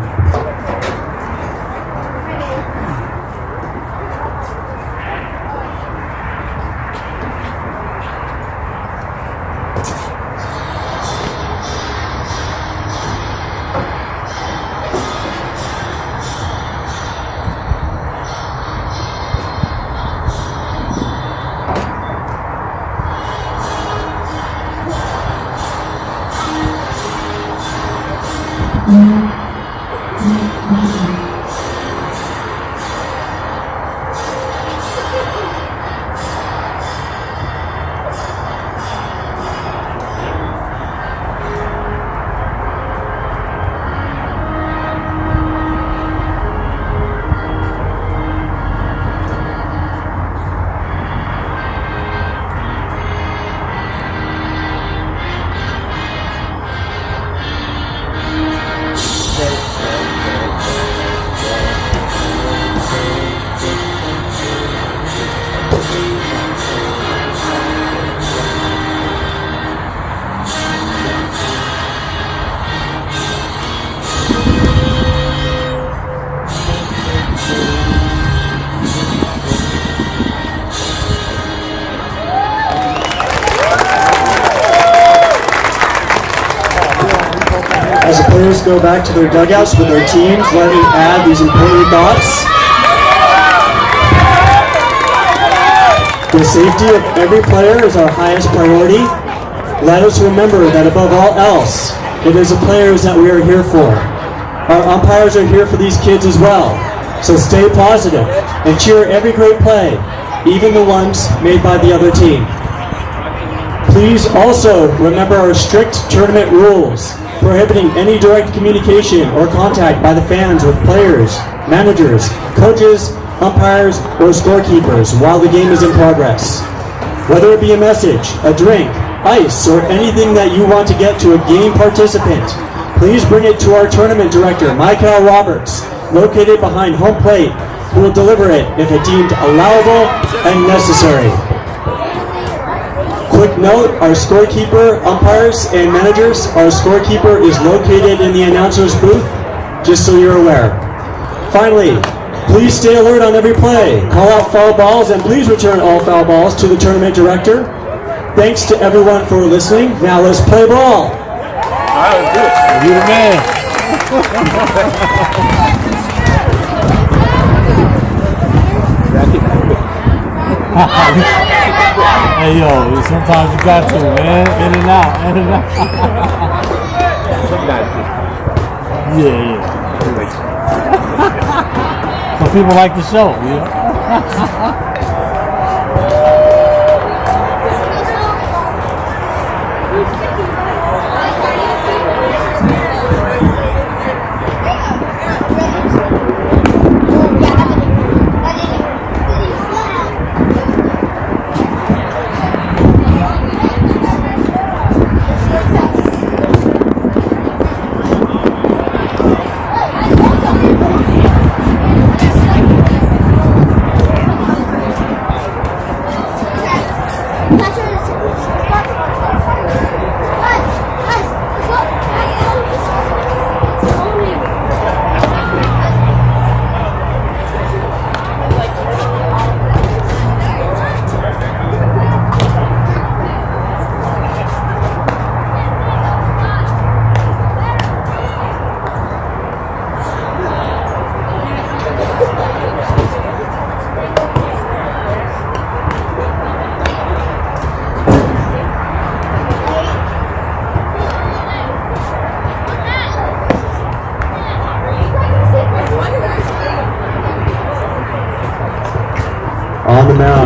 S1: As the players go back to their dugouts with their teams, let me add these important thoughts. The safety of every player is our highest priority. Let us remember that above all else, it is the players that we are here for. Our umpires are here for these kids as well. So stay positive and cheer every great play, even the ones made by the other team. Please also remember our strict tournament rules, prohibiting any direct communication or contact by the fans with players, managers, coaches, umpires, or scorekeepers while the game is in progress. Whether it be a message, a drink, ice, or anything that you want to get to a game participant, please bring it to our tournament director, Michael Roberts, located behind home plate, who will deliver it if it deemed allowable and necessary. Quick note, our scorekeeper, umpires, and managers, our scorekeeper is located in the announcer's booth, just so you're aware. Finally, please stay alert on every play. Call out foul balls and please return all foul balls to the tournament director. Thanks to everyone for listening. Now let's play ball.
S2: You're the man. Hey yo, sometimes you got to, man. In and out, in and out. Yeah. Some people like the show, you know.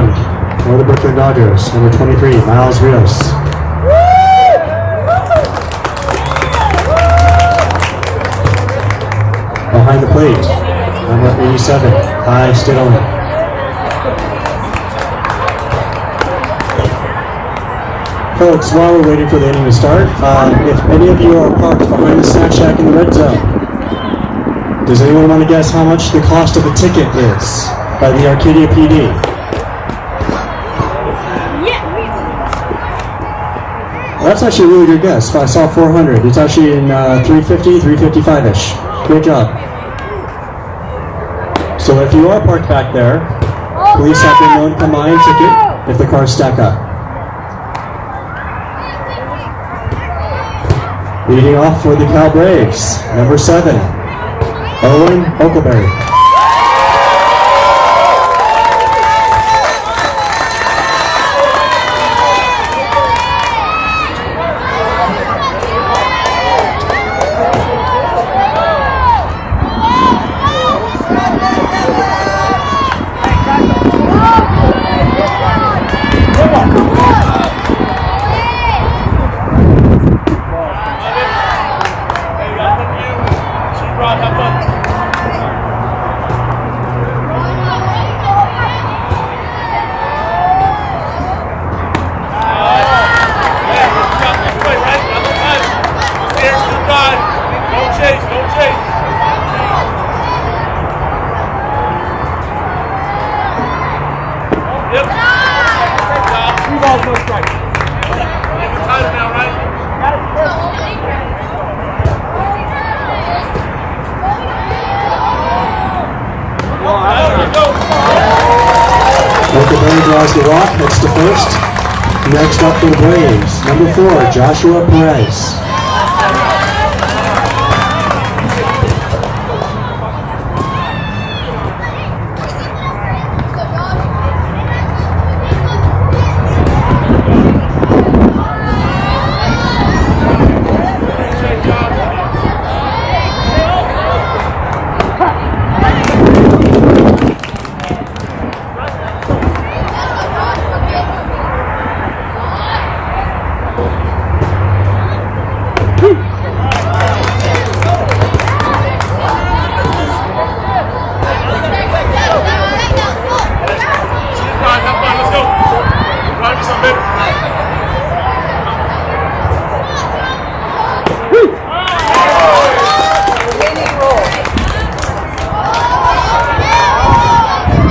S1: one for the Brooklyn Dodgers, number 23, Miles Rios. Behind the plate, number 87, Ty Stidlin. Folks, while we're waiting for the inning to start, if any of you are parked behind the snack shack in the red zone, does anyone want to guess how much the cost of a ticket is by the Arcadia PD? Well, that's actually a really good guess. I saw 400. It's actually in 350, 355-ish. Great job. So if you are parked back there, please have your known come by and ticket if the cars stack up. Leading off for the Cal Braves, number 7, Owen Oakleberry. Oakleberry draws the walk, hits to first. Next up for the Braves, number 4, Joshua Perez.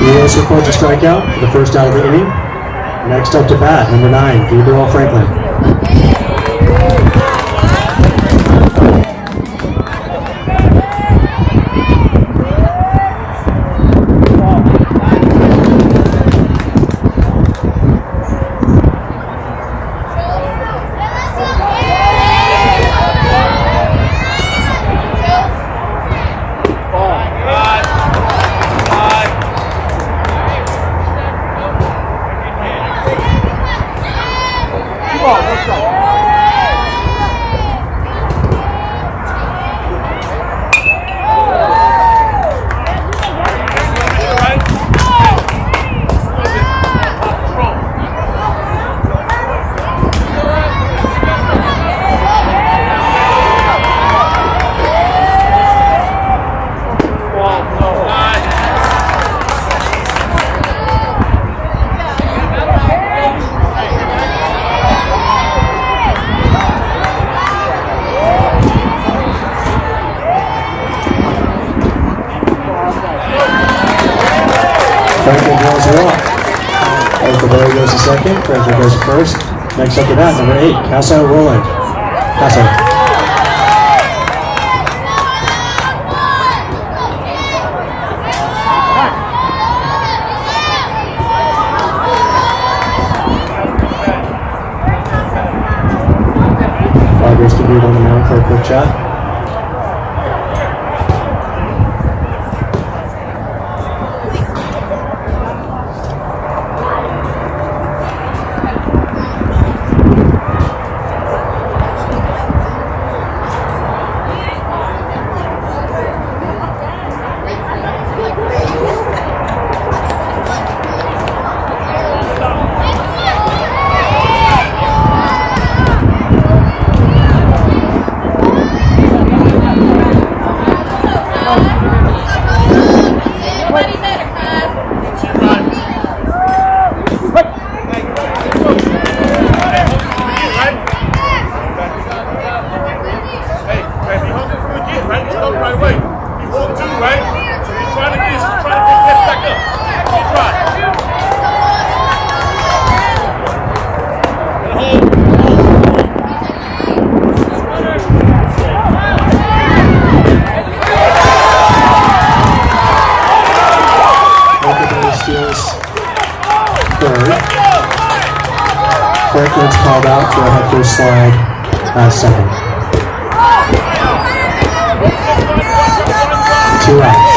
S1: Rios records a strikeout for the first out of the inning. Next up to bat, number 9, Gabriel Franklin. Franklin draws a walk. Oakleberry goes to second. Franklin goes to first. Next up to bat, number 8, Casa Roland. Casa. Tigers can be on the mound for a quick chat. third. Franklin's called out for a head first slide second. 2 outs.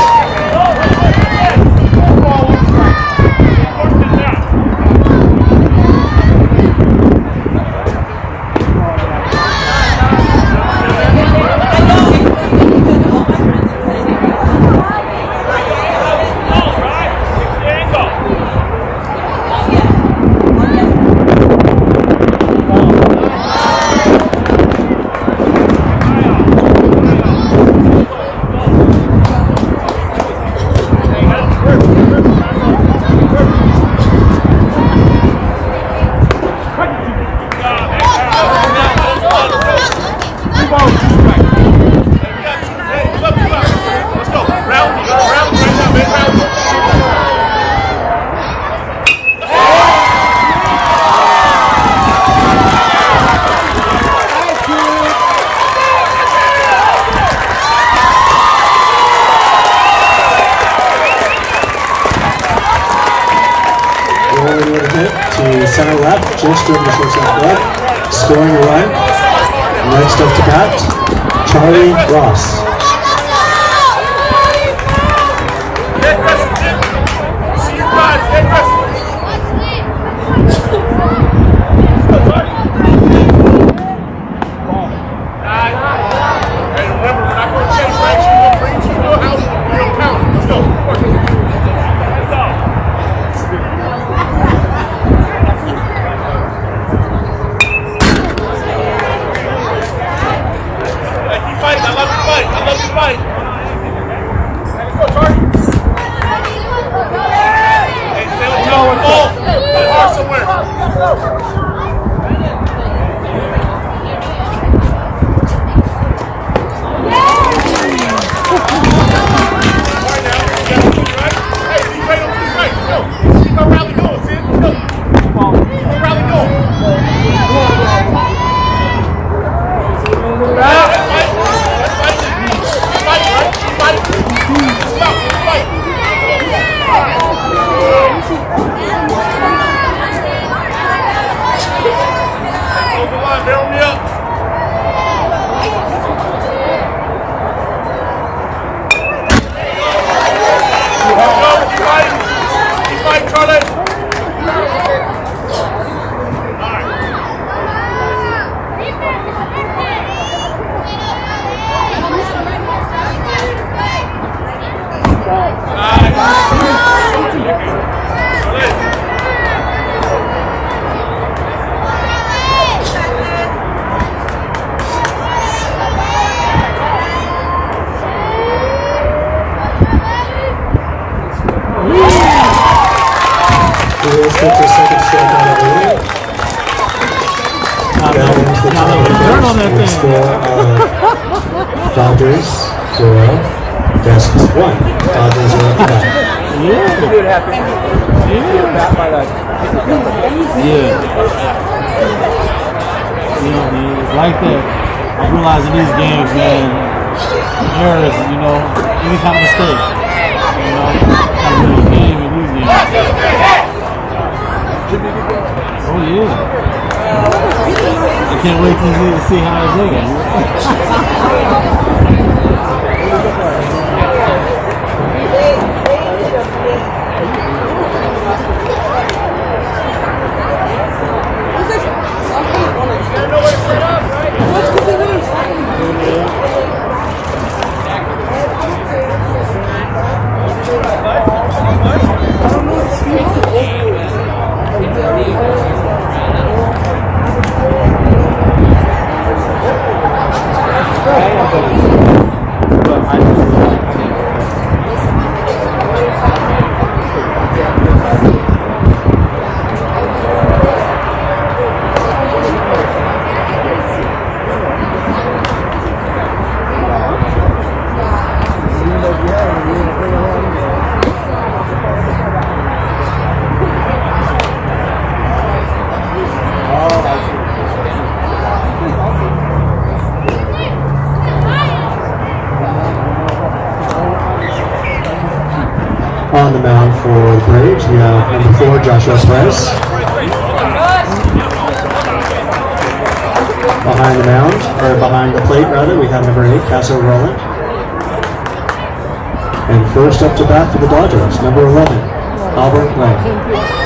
S1: Center left, just over the shortstop left, scoring a run. Next up to bat, Charlie Ross. Dodgers 0, Dist 1. Dodgers are up back.
S5: Yeah. You would have to get back by that.
S2: Yeah. You know, man, it's like that. I'm realizing these games, man, errors, you know, any kind of mistake. You know, kind of win a game in these games. Oh, yeah. I can't wait to see how it's looking.
S1: stage, we have number 4, Joshua Perez. Behind the mound, or behind the plate rather, we have number 8, Casso Rowland. And first up to bat for the Dodgers, number 11, Albert Lang.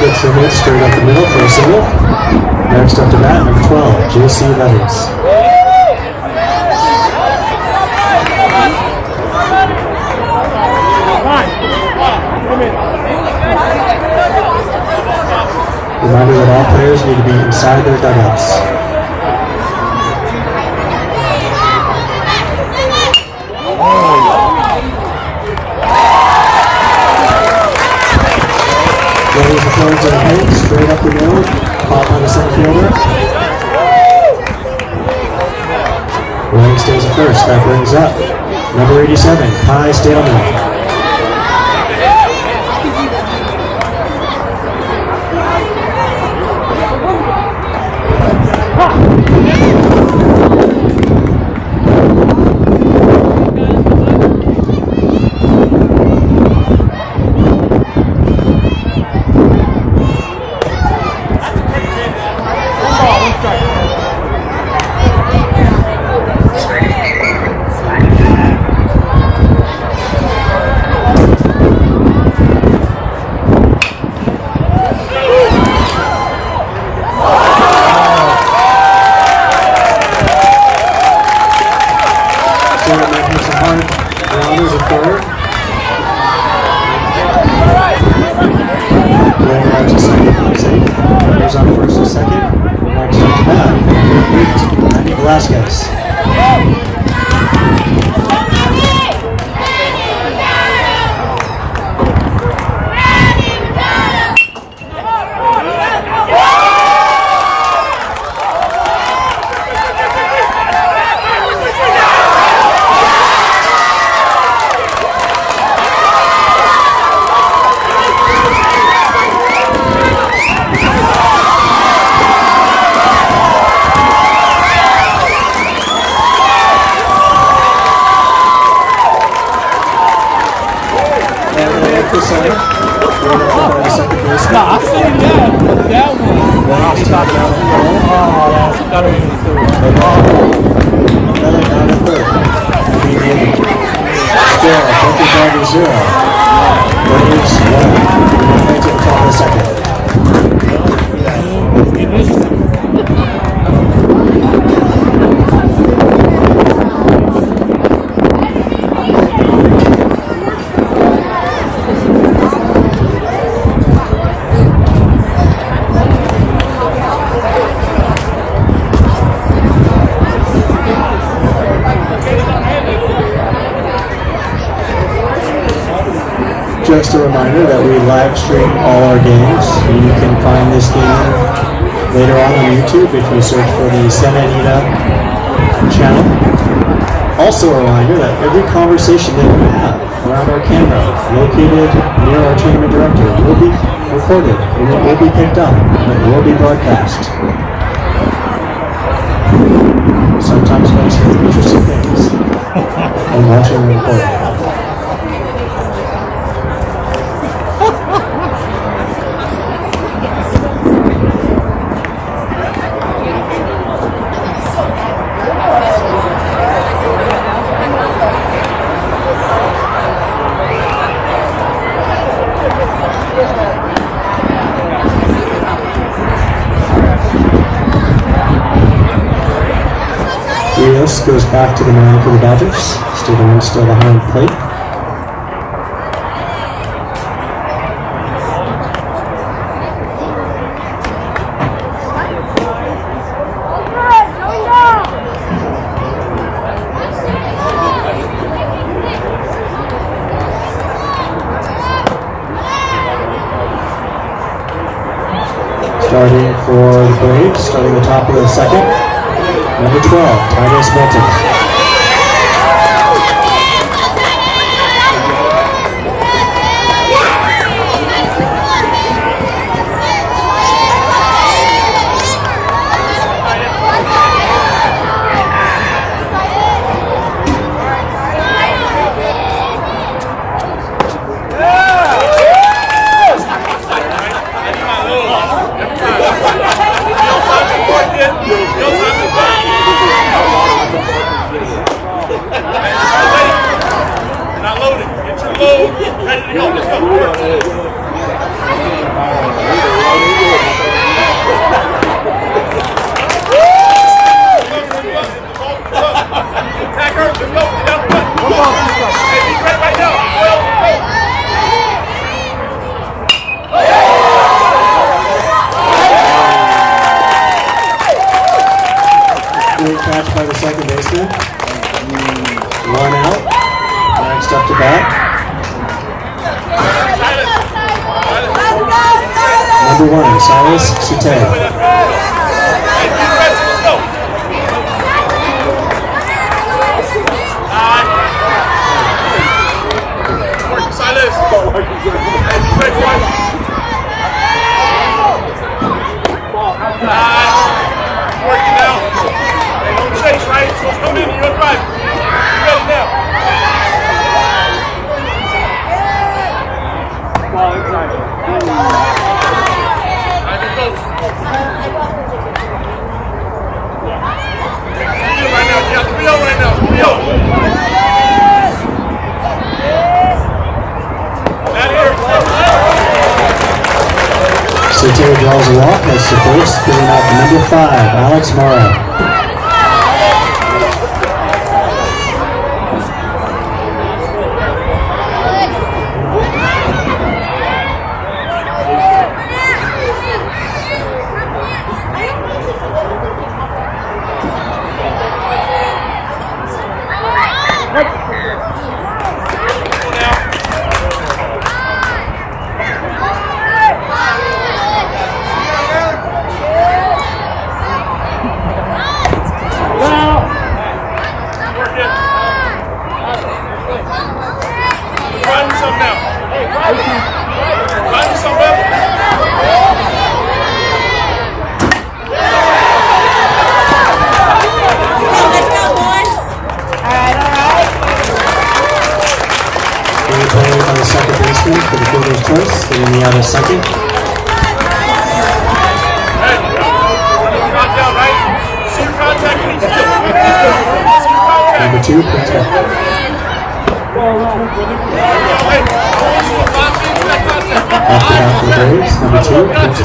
S1: Gets the hit straight up the middle for a single. Next up to bat, number 12, J.C. Levis. Reminder that all players need to be inside their dugouts. Levis throws it ahead, straight up the middle, caught by the center fielder. Lang stays at first. That brings up number 87, Kai Stadelman. Just a reminder that we live stream all our games. You can find this game later on YouTube if you search for the Anita channel. Also a reminder that every conversation that we have around our camera located near our tournament director will be recorded and it will be picked up and it will be broadcast. Sometimes folks hear interesting things and watching the recording. Rios goes back to the mound for the Dodgers. Stadium still behind plate. Starting for the Braves, starting the top of the second. Number 12, Titus Milton. Great catch by the second baseman. One out. Next up to bat. Number 1, Silas Sute.
S4: Working now. Hey, don't chase, right? So come in, you're right. You ready now? Ball inside. I can go. Right now, you have to be on right now. Be on. Not here.
S1: Sute draws a walk, heads to first, giving up number 5, Alex Morrow. For the fielder's choice, getting me out of second. Number 2, Prince After that for the Braves, number 2, Prince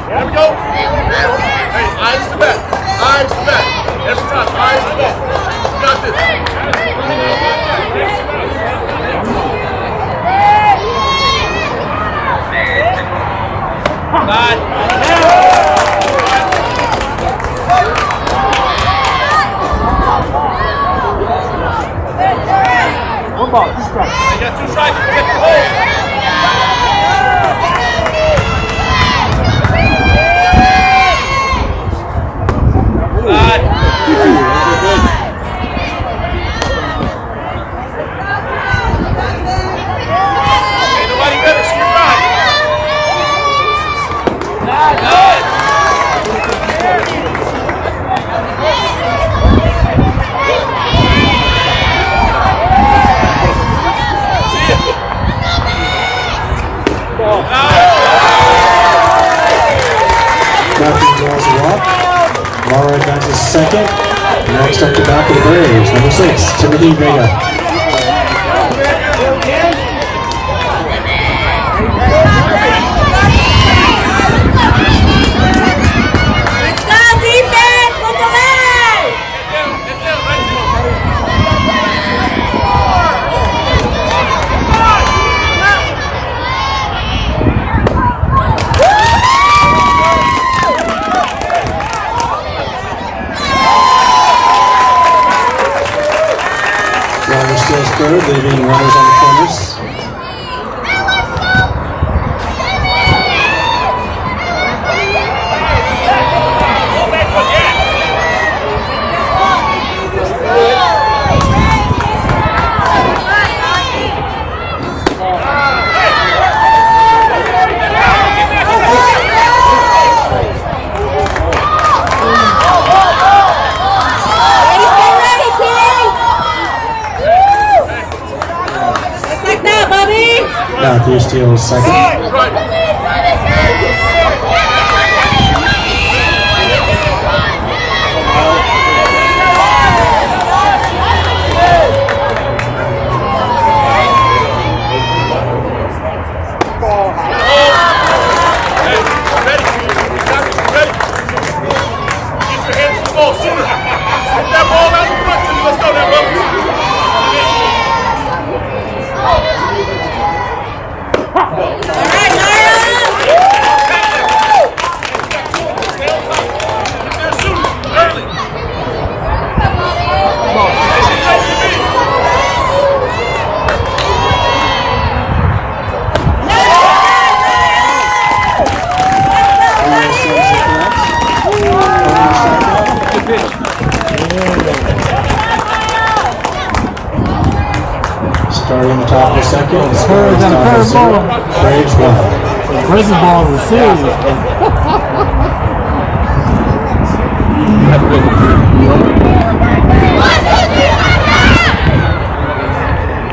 S4: There we go. Hey, eyes to back. Eyes to back. Every time, eyes to back. You got this. One ball, 2 strikes. You got 2 strikes. Get the hole. God.
S1: Next up the back of the Braves, number 6, Timothy Vega.
S7: Let's go, defense! Look alive!
S1: Driver steals third, leaving runners on the corners. Matthew steals second. Starting the top of the second, the score is down to 0. Braves 1.
S2: Prison ball is serious.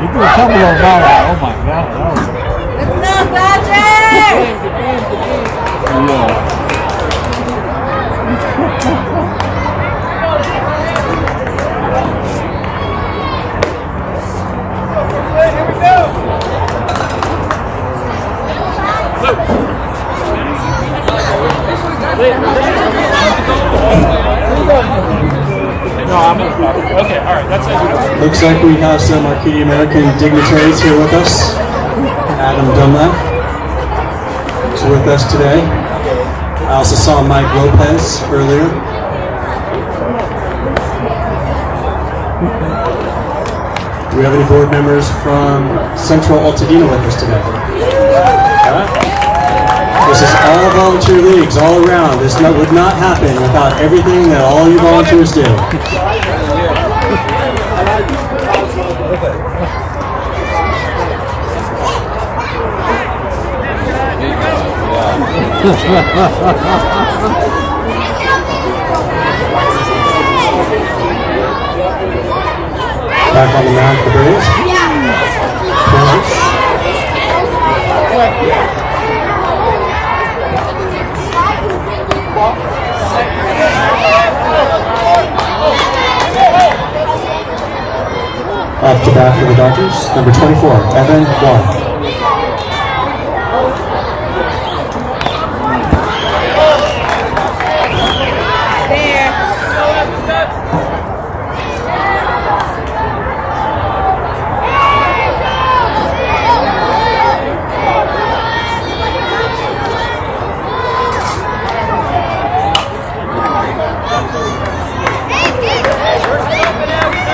S2: He threw a couple of them out. Oh my God.
S7: Let's go, Dodgers!
S2: Yeah.
S9: Okay, all right, that's it.
S1: Looks like we have some Arcadia American dignitaries here with us. Adam Dunlap is with us today. I also saw Mike Lopez earlier. Do we have any board members from TOC-Altadena with us today? This is all volunteer leagues all around. This would not happen without everything that all you volunteers do. Back on the mound for the Braves. Up to bat for the Dodgers, number 24, Evan 1.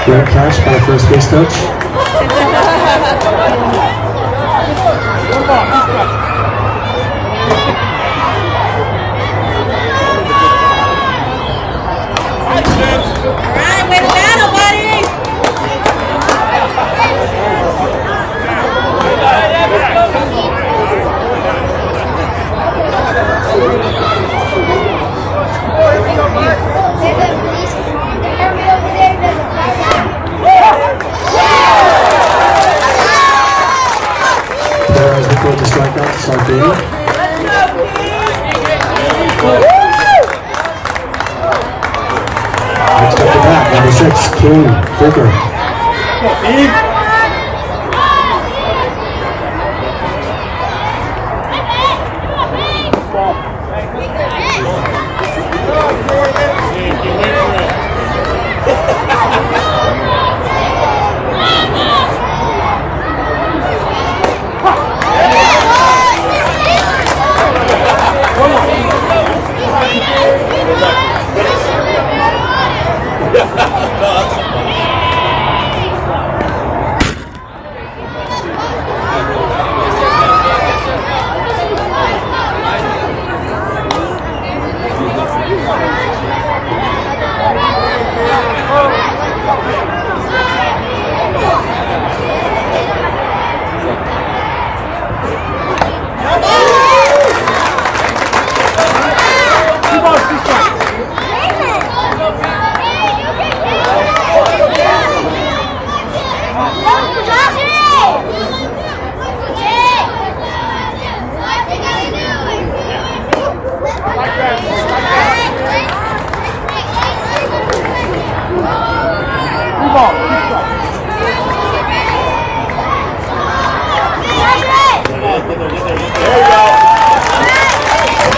S1: Great catch by the first base coach.
S7: Alright, way to battle, buddy!
S1: Perez records a strikeout to start the inning. Next up to bat, number 6, 6, King, Booker.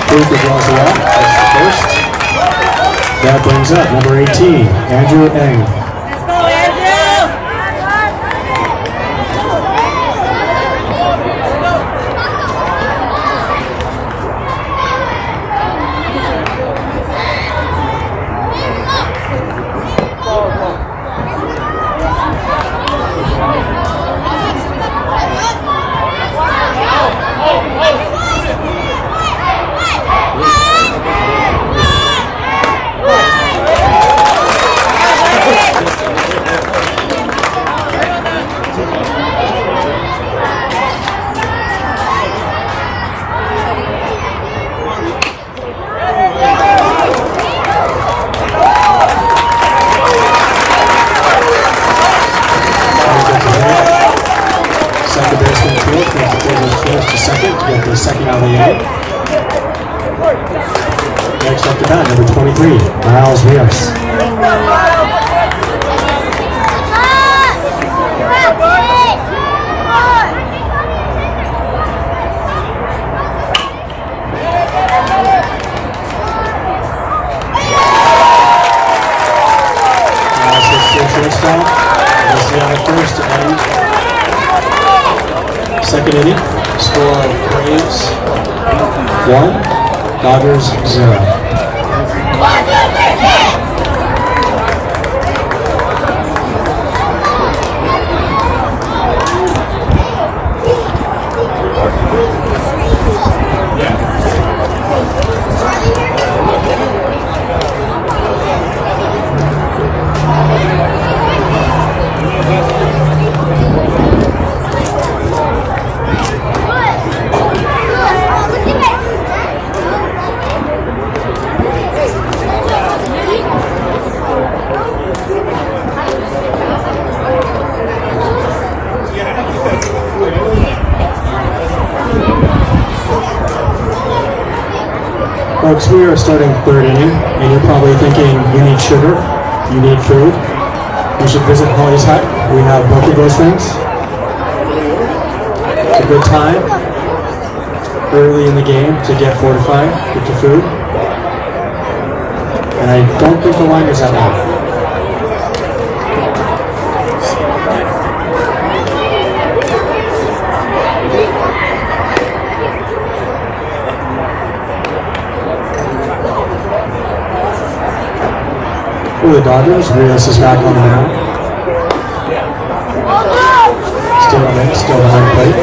S1: Booker draws it up. That's the first. That brings up number 18, Andrew Eng.
S7: Let's go, Andrew!
S1: Second baseman field, makes the field first to second, get the second out of the inning. Next up to bat, number 23, Miles Rios. Shortstop, we'll see on the first and second inning. Score of Braves 1, Dodgers 0. Folks, we are starting third inning, and you're probably thinking, you need sugar, you need food. You should visit Holly's Hut. We have both of those things. It's a good time early in the game to get fortified, get your food. And I don't think the line is that long. For the Dodgers, Rios is back on the mound. Still on it, still behind plate.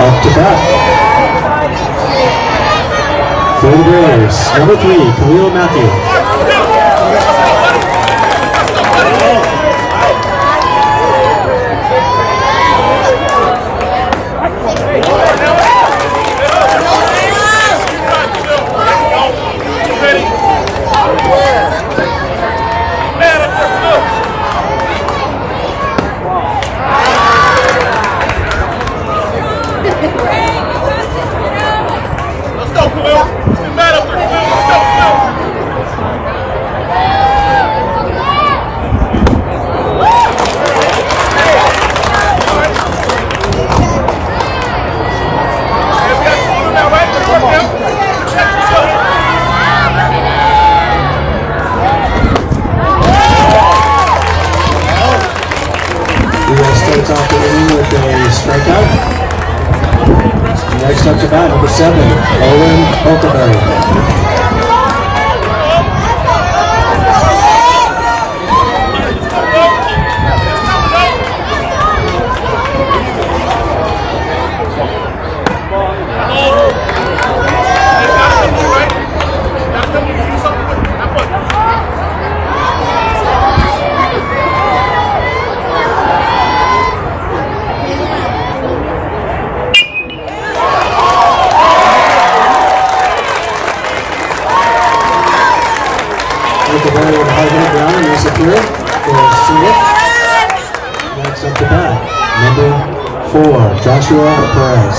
S1: Up to bat. For the Braves, number 3, Khalil Matthew.
S4: Ready?
S1: starts off the inning with a strikeout. Next up to bat, number 7, Owen Oakenberry. Oakenberry with a high hit ground and is secure for a single. Next up to bat, number 4, Joshua Perez.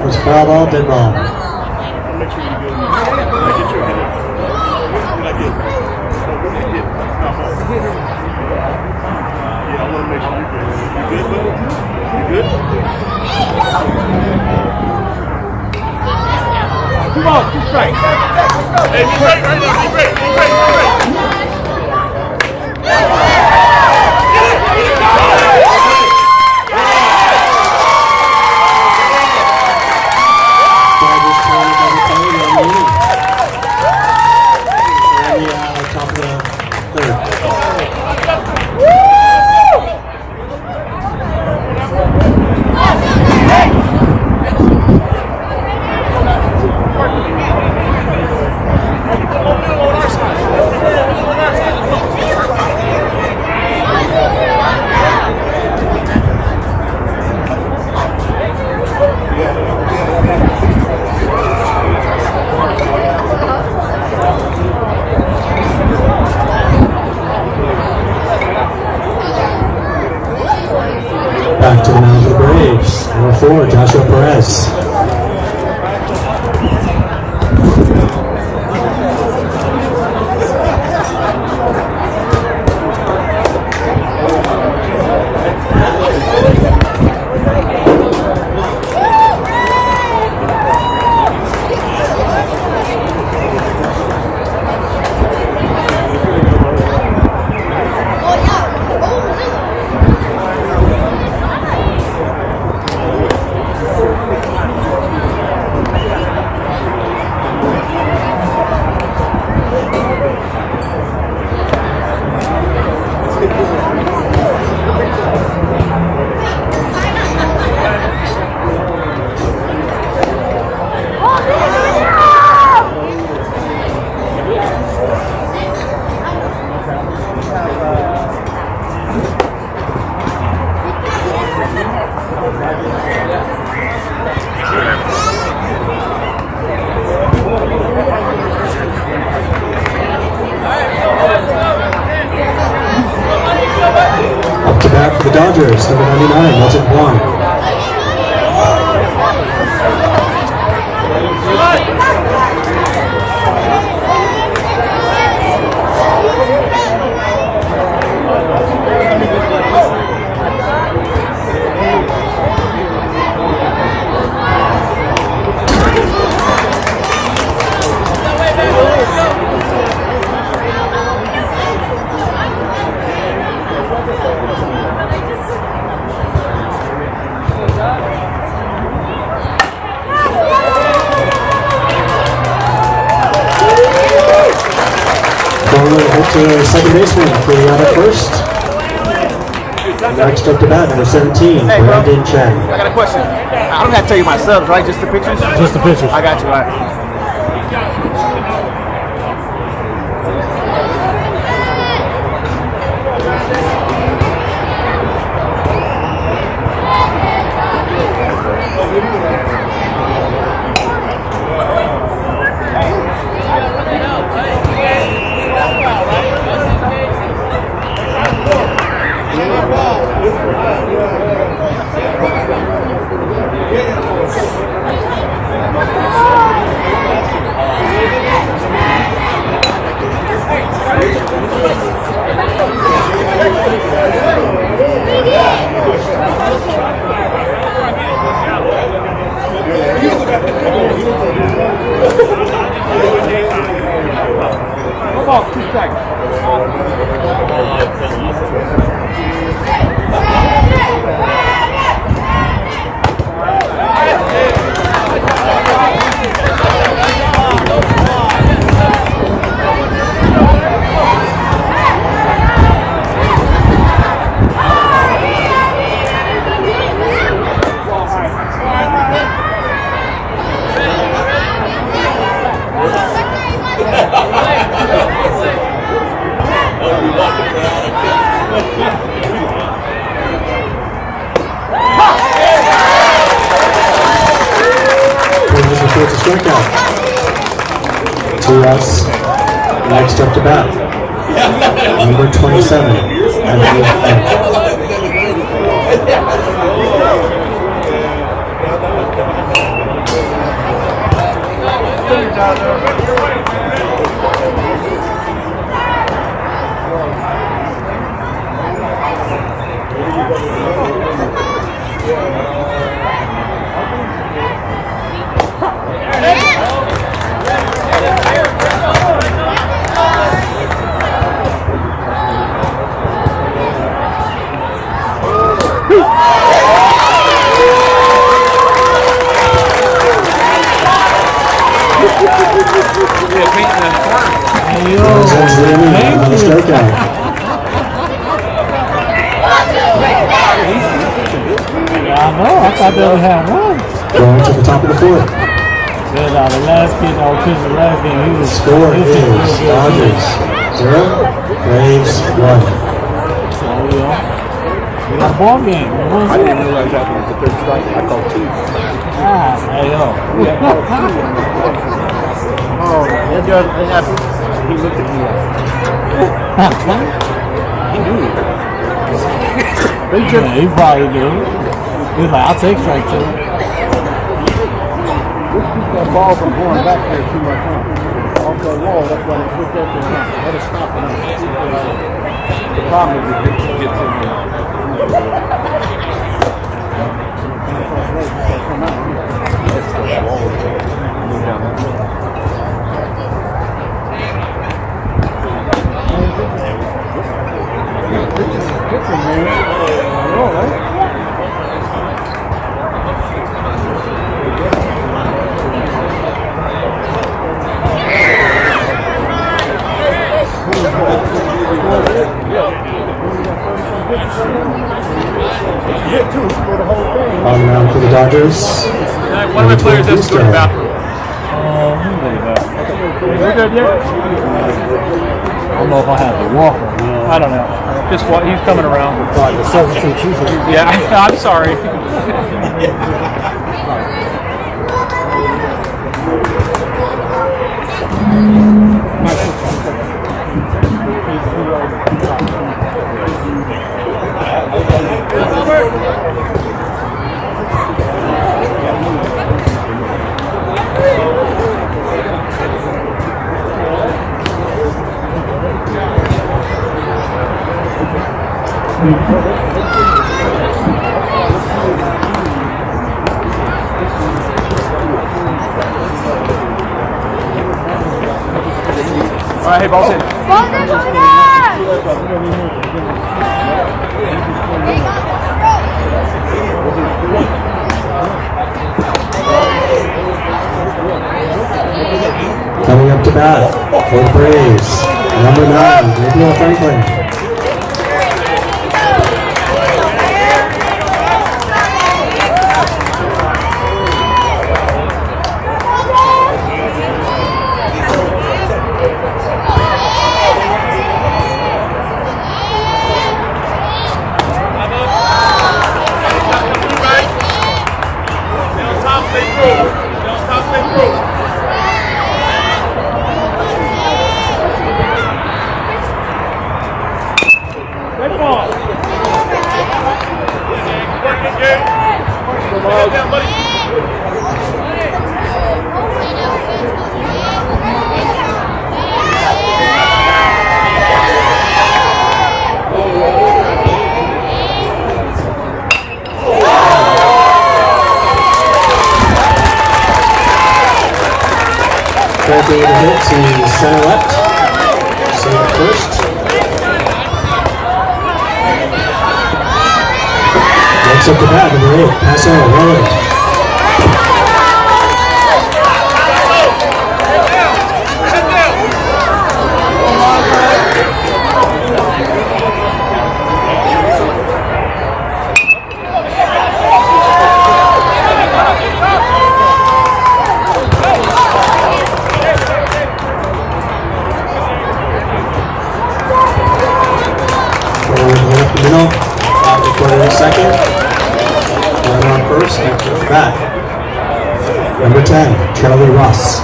S1: Was foul ball, dead ball.
S4: Make sure you get your hit. Yeah, I want to make sure you're good. You good, buddy? You good? Come on, keep straight. Hey, be great right now. Be great. Be great. Be great.
S1: Top of the third. Back to the mound for the Braves. Number 4, Joshua Perez. Up to bat for the Dodgers, number 99, Milton Blanc. to second baseman for the other first. Next up to bat, number 17, Brandon Chen.
S5: I got a question. I don't have to tell you my subs, right? Just the pictures?
S1: Just the pitchers.
S5: I got you, all right.
S1: Strikeout. To us, next up to bat, number 27, Anita. Another strikeout.
S2: I know, I thought they would have one.
S1: Going to the top of the fourth.
S2: The last kid that was pitching the last game, he was
S1: Score is Dodgers 0, Braves 1.
S2: So, we got a ball game.
S5: I didn't realize that was the third strike. I called 2.
S2: Hey, yo.
S5: Oh, he looked at me like, he knew it.
S2: Yeah, he probably do. He's like, I'll take strike 2.
S5: Let's keep that ball from going back there too much. Off the wall, that's why they put that there. Let it stop it. The problem is it gets in there. Come out. That's the wall. Go down that way. Pitching, man. All right.
S1: On round for the Dodgers.
S9: One of my players has to go to the bathroom.
S2: I don't know if I have to walk him.
S9: I don't know. Just what he's coming around.
S1: The substitute teacher.
S9: Yeah, I'm sorry. All right, hey, ball's in.
S10: Ball's in, coming in!
S1: Coming up to bat for the Braves, Number 9, Gabriel Franklin. Currently the hit to center left. Save it first. Next up the bat, number 8, Paso, Roland. Second, runner on first, after the bat. Number 10, Charlie Ross.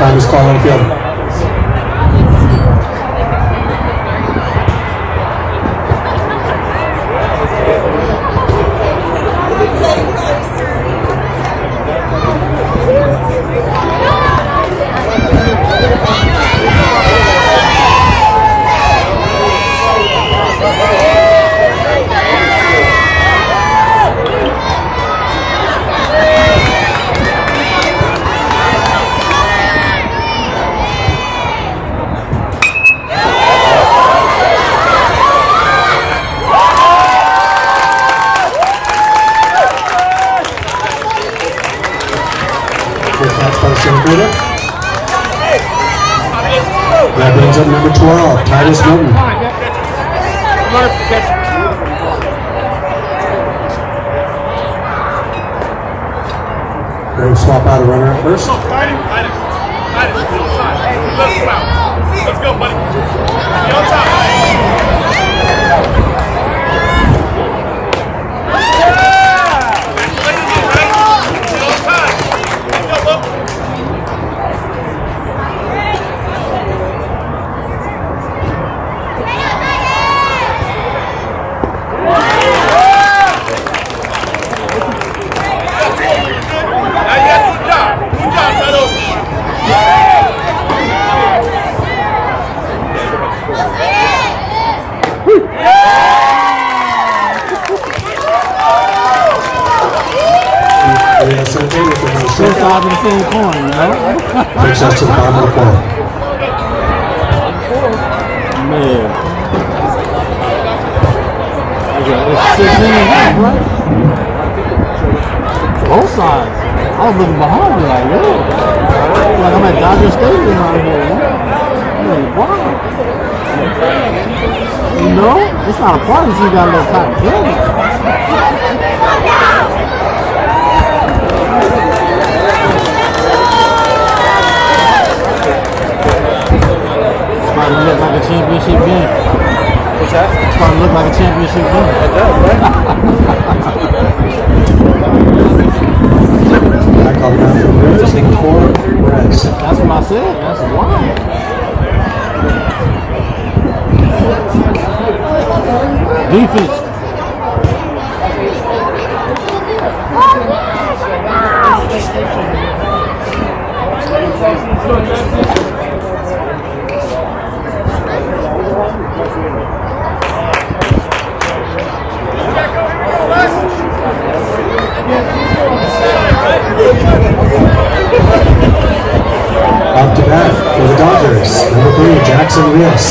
S1: Time is called on the field. That brings up number 12, Titus Milton. Graham swap out a runner at first.
S4: Let's go, buddy. Be on top.
S2: Both sides of the same coin, you know?
S1: Takes us to the bottom of the fourth.
S2: Man. It's 6 innings left, right? Both sides. I was looking behind me like, yo. Like I'm at Dodger Stadium out here, man. I'm like, wow. You know? It's not a party so you got a little cotton candy. It's about to look like a championship game. What's that?
S1: It's starting to look like a championship game.
S2: It does, right?
S11: I call it out for Rivers, taking 4 reds.
S1: That's what I said. That's wild. Defense.
S11: Up to bat for the Dodgers, number 3, Jackson Rios.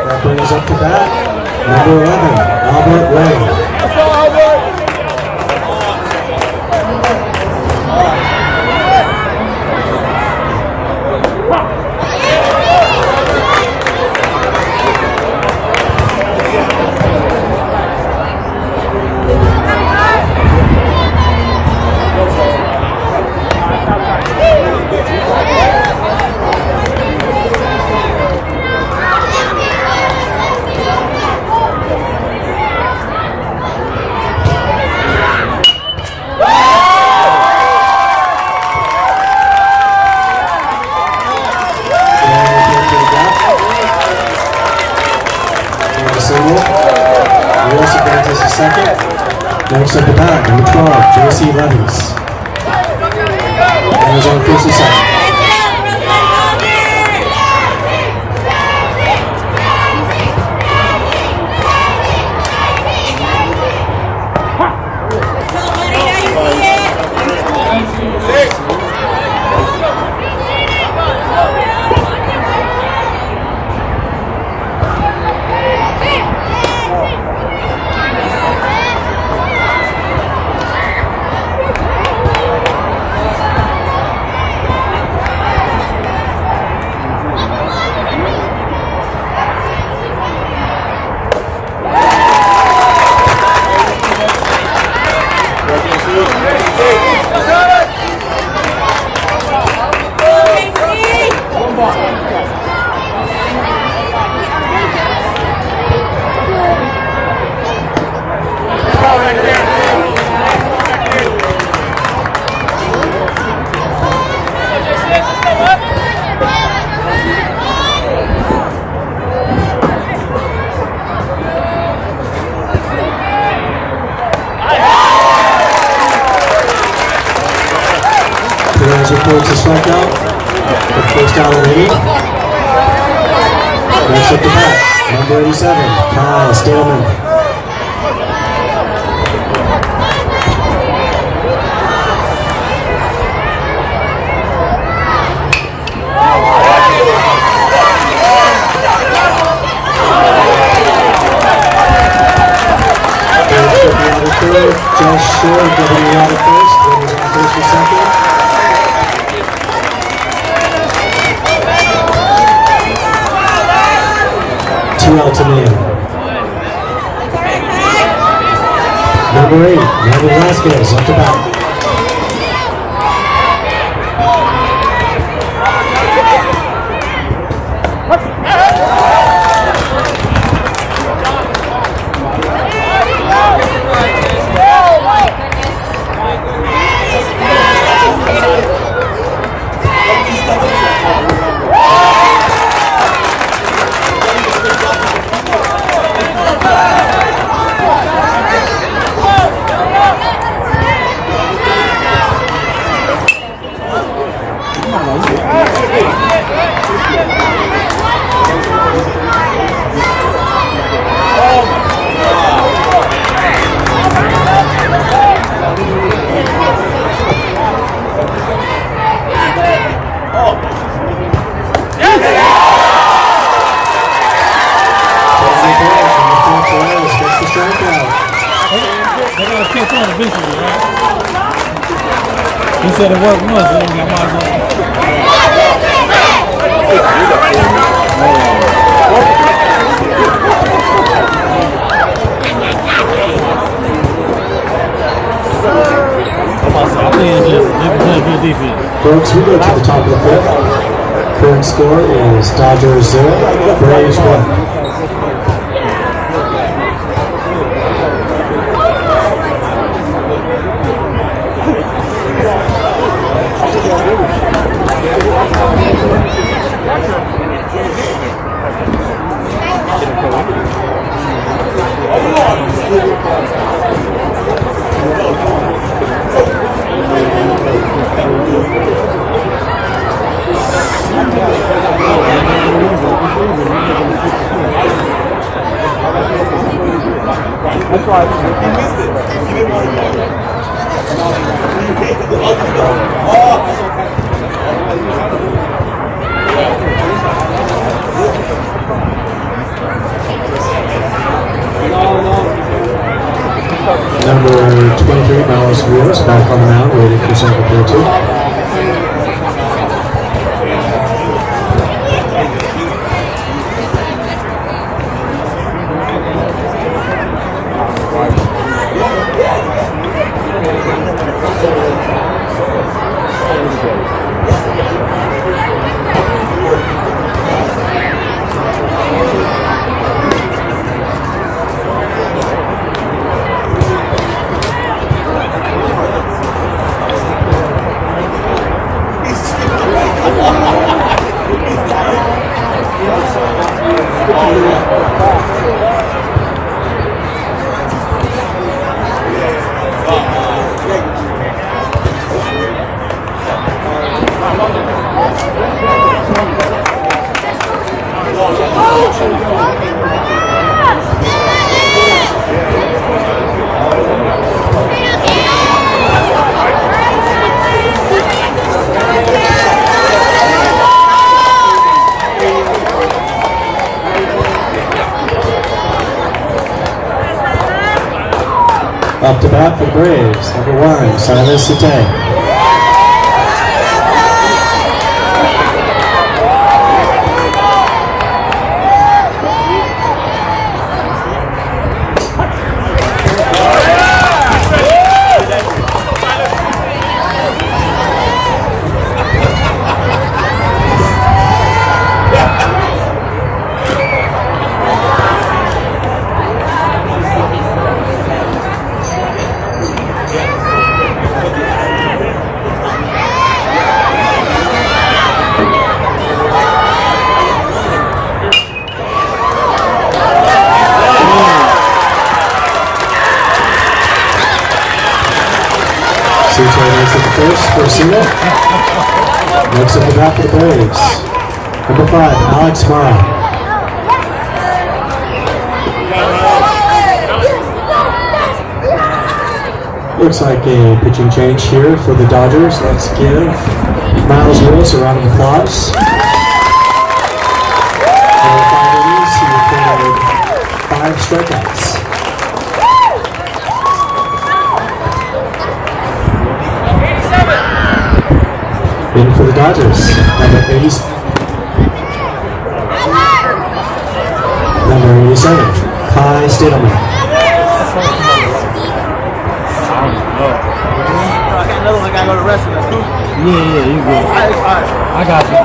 S11: That brings up to bat number 11, Albert Ray. Next up the bat, number 12, J.C. Levis. And he's on first and second. Reports a strikeout. The first out of the inning. Next up the bat, number 87, Kyle Stillman. 2 out to man. Number 8, Nevin Vasquez up to bat. He said it worked once, so I might as well. folks, we go to the top of the fifth. Current score is Dodgers 0, Braves 1.
S1: That's why you missed it. You didn't want to go.
S11: Number 23, Miles Lewis, back on the mound, waiting for second throw two. Up to bat for the Braves, number 1, Silas Sate. First for single. Next up the bat for the Braves, number 5, Alex Mara. Looks like a pitching change here for the Dodgers. Let's give Miles Lewis a round of applause. For 5 innings, he recorded 5 strikeouts. In for the Dodgers, number 87, Kai Stadelman.
S6: I got another one. I gotta go to the restaurant.
S2: Yeah, you good. I got you.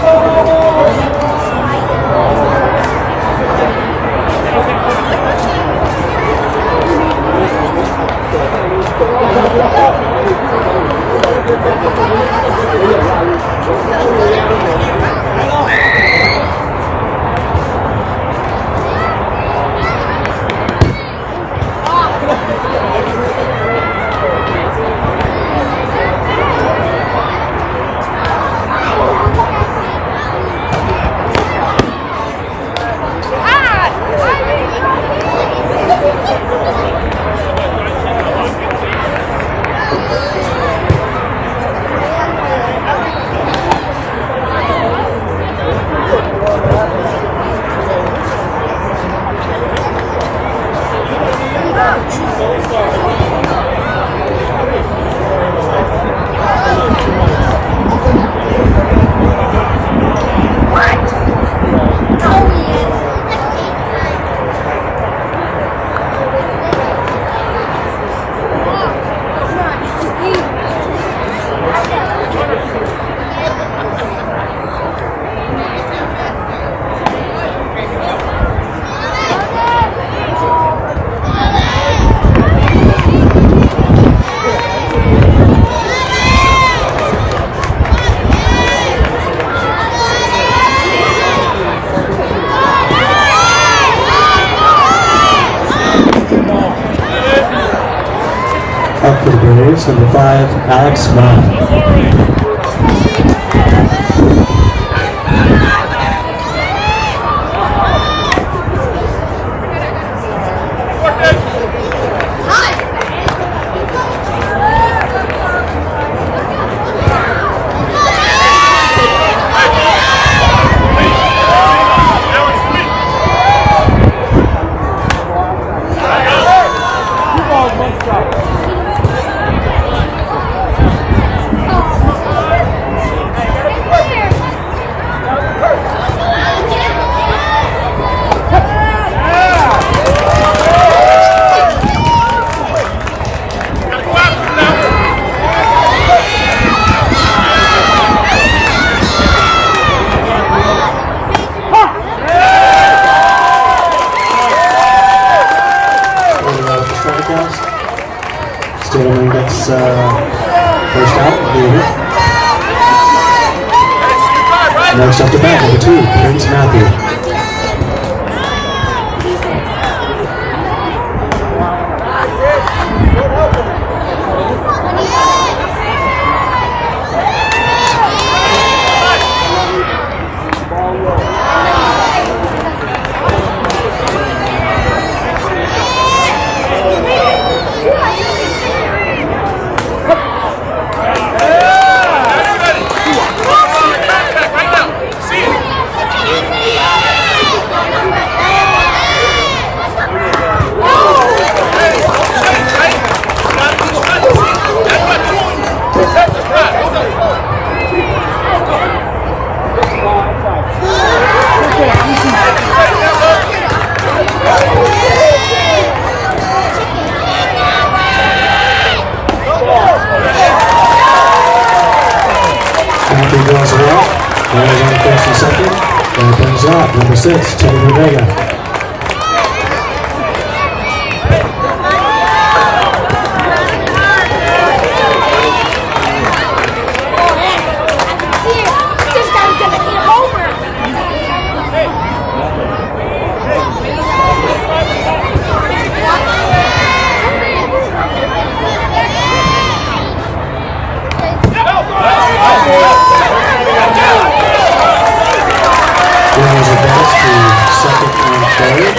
S11: Braves, number 5, Alex Mann. Stillman gets first out. Next up to bat, number 2, Prince Matthew. Matthew draws it out. Runners on first and second. And brings up number 6, Teddy Vega. Runners advance to second and third.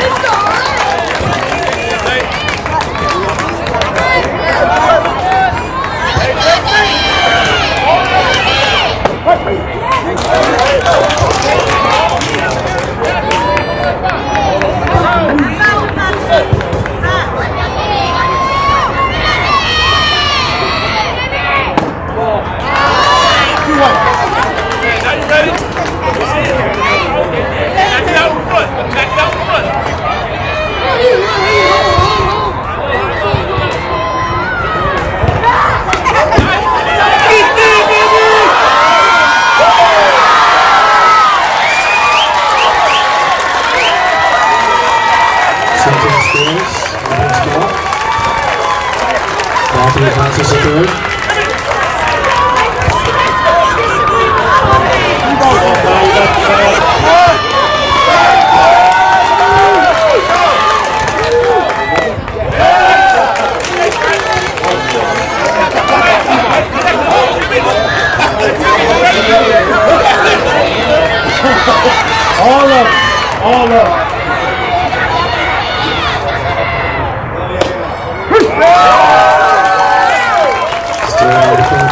S11: Matthew advances to third.
S1: All up.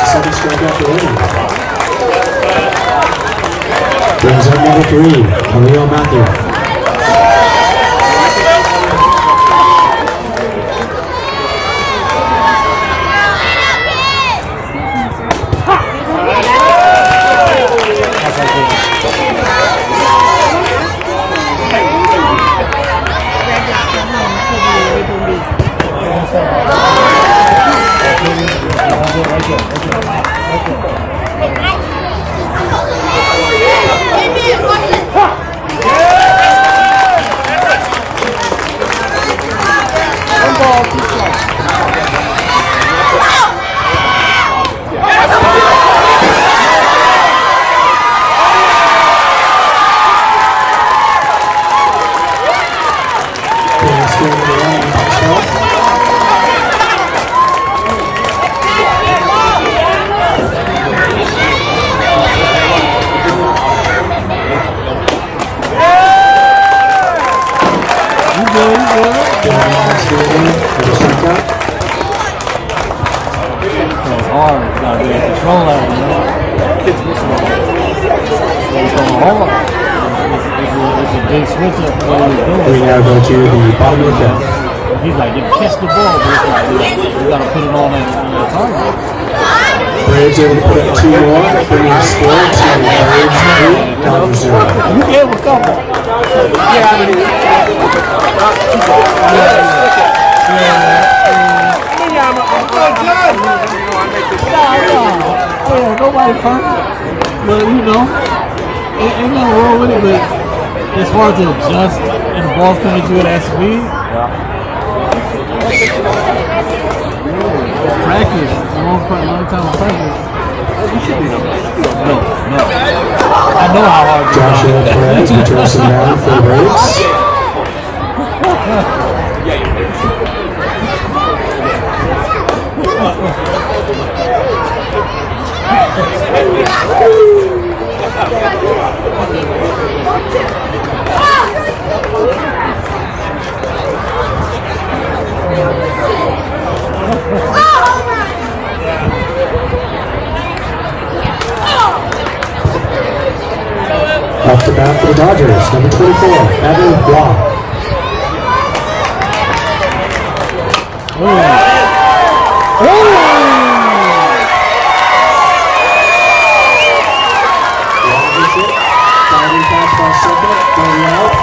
S11: Second strikeout for Eddie. Brings up number 3, Leo Matthew.
S2: control that, you know.
S5: Kids miss them.
S2: Hold on. It's a big switch up for what he's doing.
S11: We now go to the bottom of the fifth.
S2: He's like, catch the ball, but it's like, you gotta put it on that target.
S11: Braves able to put up 2 more, bringing the score to Braves 8, Dodgers 0.
S2: You gave a couple. Nobody perfect. But you know, ain't nothing wrong with it, but it's hard to adjust and the ball's coming to you at that speed. Practice. Long time of practice. No. I know how hard it is.
S11: Joshua Perez returns to the mound for the Braves. Off the bat for the Dodgers, number 24, Evan Block. Diving pass by second, going out.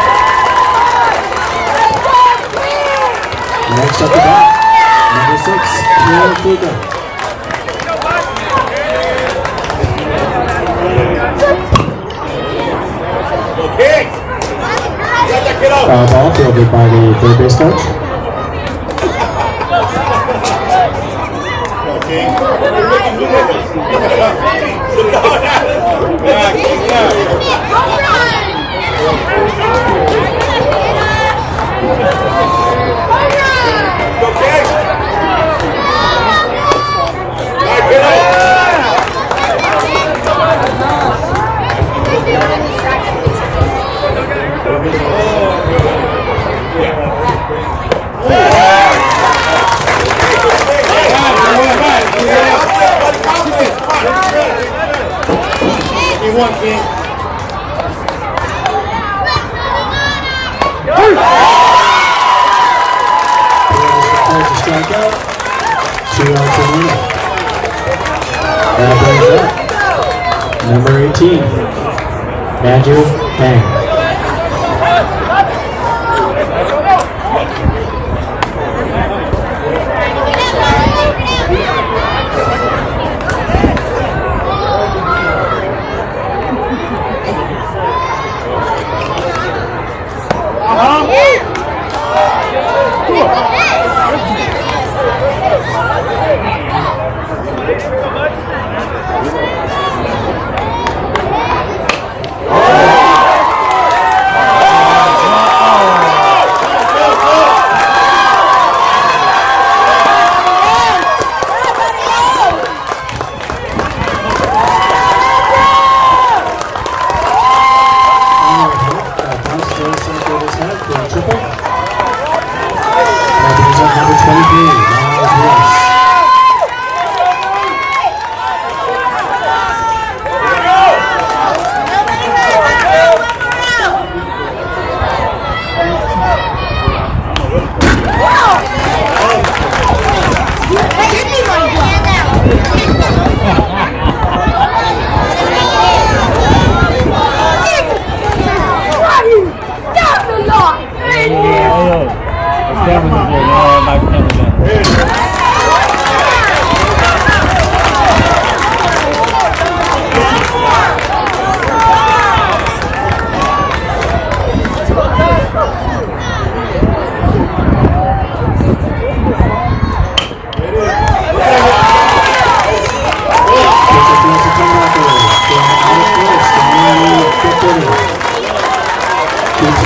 S11: Next up the bat, number 6, Pierre Fuga. Ball fielded by the third base coach. Strikeout. 2 outs and 1. That brings up number 18, Andrew Hang.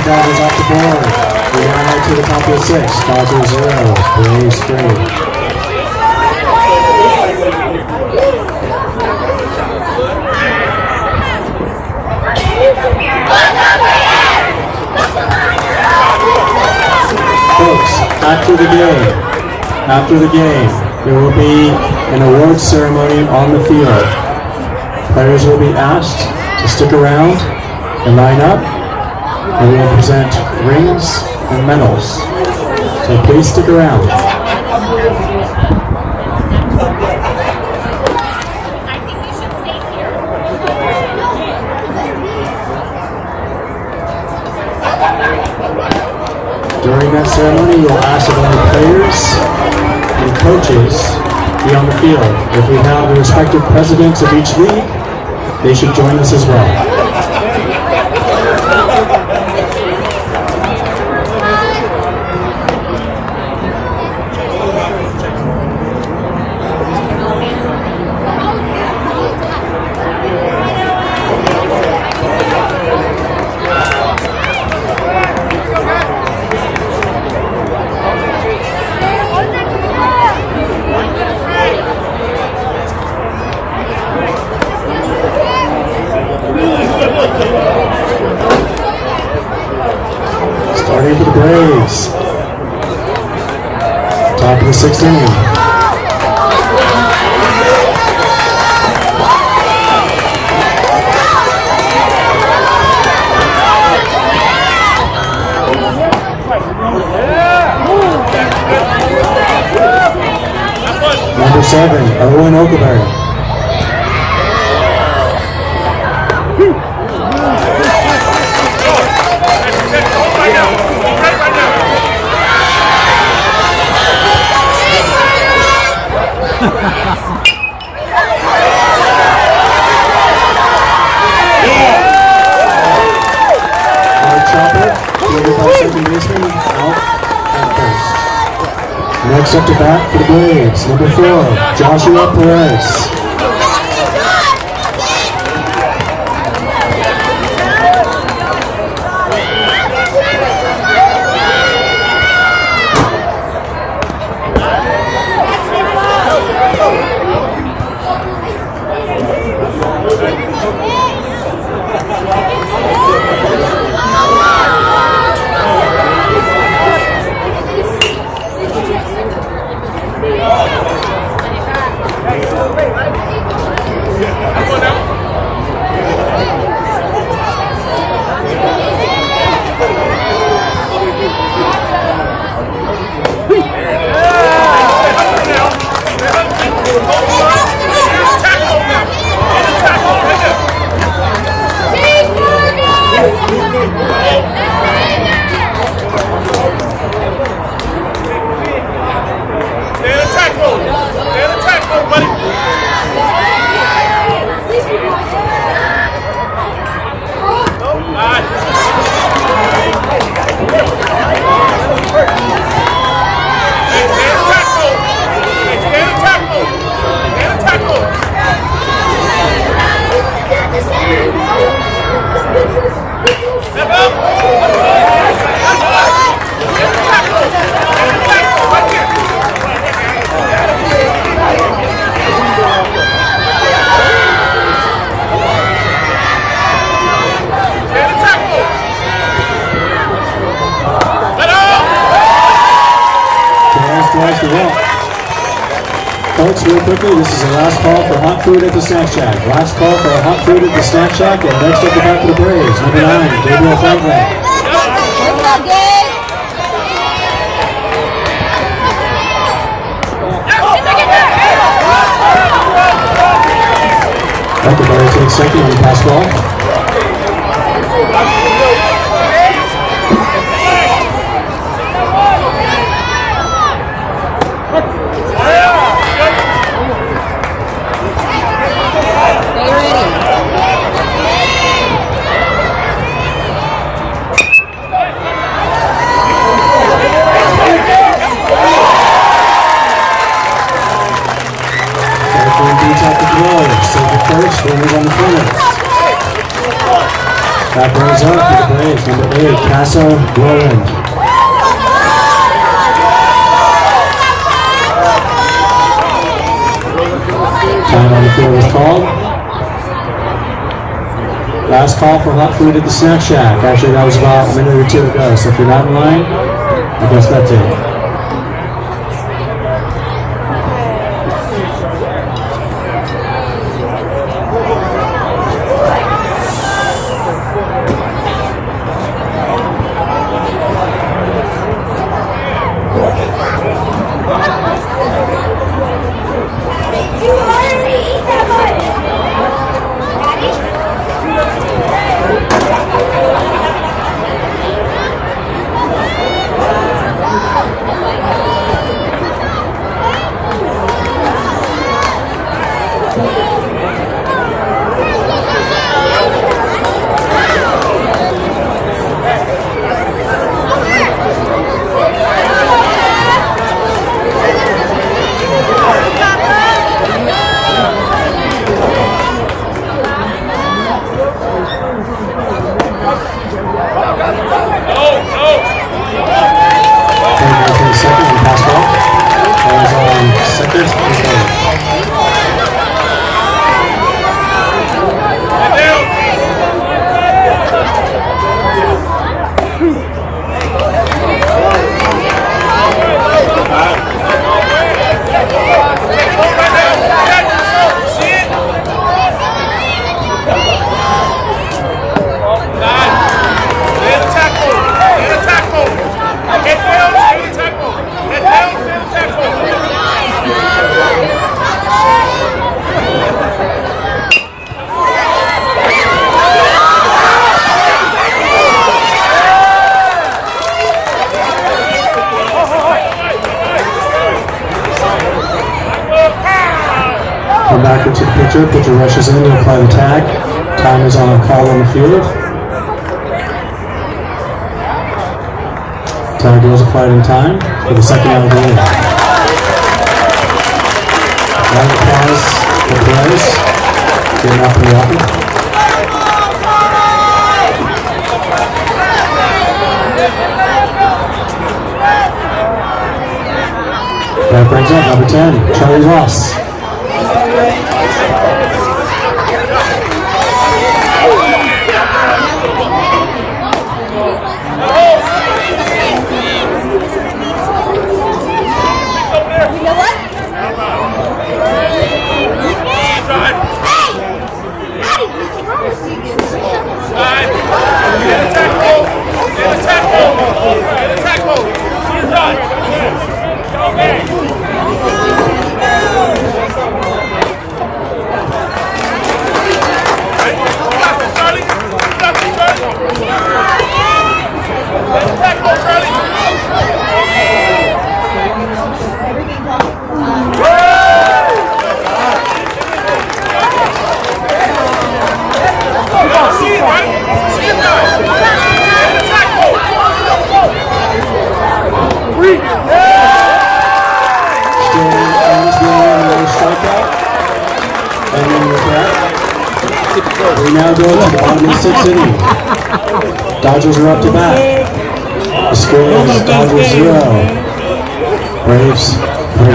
S11: Dodgers off the board. We now head to the top of the 6th. Dodgers 0, Braves 3. Folks, after the game, there will be an awards ceremony on the field. Players will be asked to stick around and line up, and we will present rings and medals. So please stick around. During that ceremony, we'll ask that only players and coaches be on the field. If we have the respective presidents of each league, they should join us as well. Starting for the Braves. Top of the 6th inning. Number 7, Owen Oakleberry. Next up to bat for the Braves, number 4, Joshua Perez. Folks, real quickly, this is the last call for hot food at the snack shack. Last call for hot food at the snack shack, and next up the back for the Braves, number 9, Gabriel Franklin. Huckleberry takes second on the pass ball. First, runners on the corner. That brings up for the Braves, number 8, Casa Roland. Time on the field is called. Last call for hot food at the snack shack. Actually, that was about a minute or two ago, so if you're not in line, I guess that's it. linebacker to the pitcher. Pitcher rushes in to apply the tag. Time is on a call on the field. Tag was applied in time for the second out of the inning. Round of applause for Perez. Getting up and walking. That brings up number 10, Charlie Ross. We now go to the bottom of the sixth inning. Dodgers are up to bat. The score is Dodgers 0, Braves 3.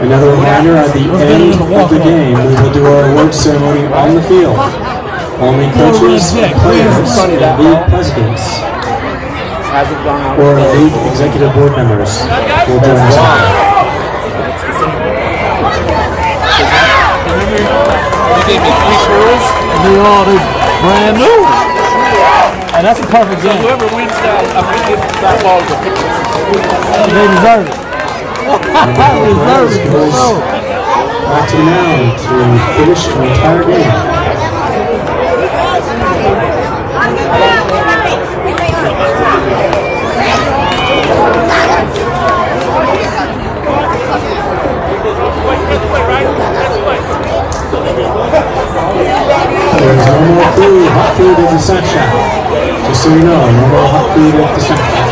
S11: Another reminder, at the end of the game, we will do our award ceremony on the field. Only coaches, players, and league presidents or league executive board members will join us.
S2: You gave me 3 swirls? They're all brand new. And that's a perfect game.
S9: Whoever wins that, I think that ball is a picture.
S2: They deserve it. Deserve it.
S11: Back to the mound to finish the entire game. There's no more food. Hot food at the snack shack. Just so you know, no more hot food at the snack shack.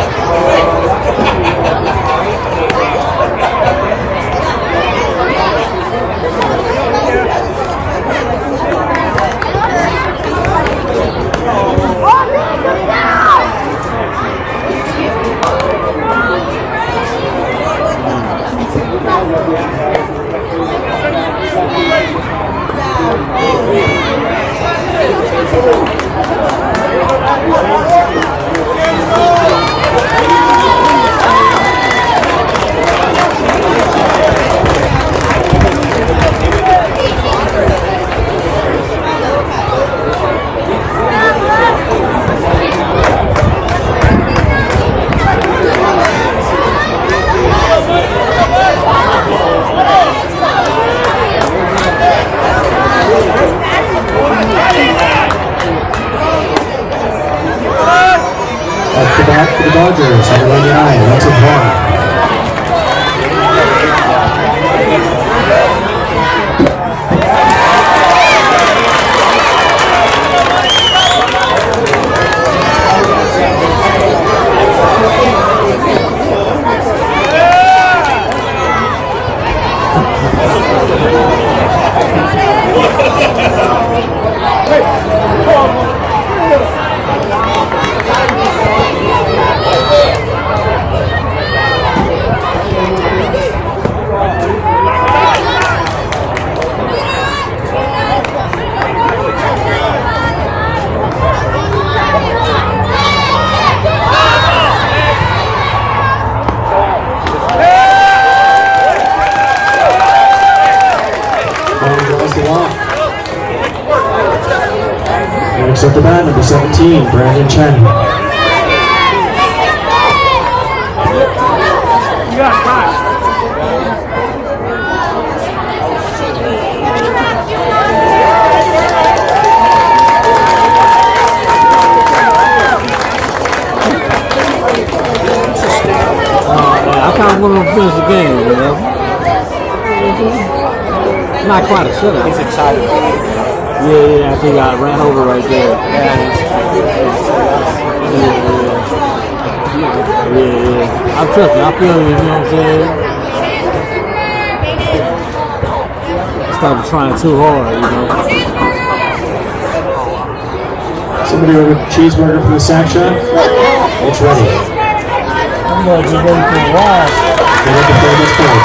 S11: Back for the Dodgers, number 99, that's a point. Next up the bat, number 17, Brandon Chen.
S4: You got time.
S2: I kind of want to finish the game, you know. quite a shutout.
S5: He's excited.
S2: Yeah, I think I ran over right there. Yeah. I'm trusting. I feel you, you know what I'm saying? Started trying too hard, you know.
S11: Somebody order a cheeseburger from the sack shop? It's ready.
S1: I'm going to get ready for a ride.
S11: Get ready for this play.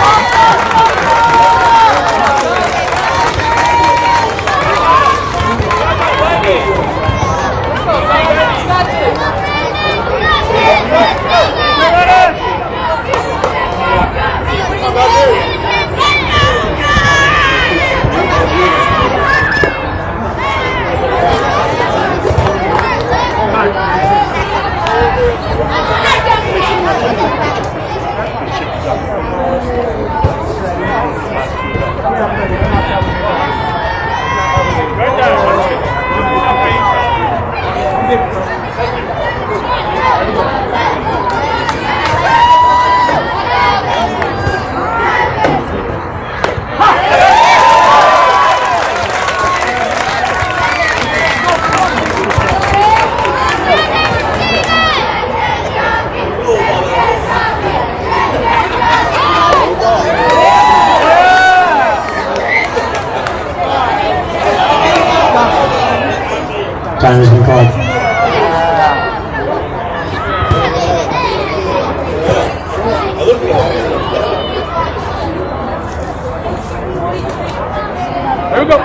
S11: Time has been called.
S4: Here we go.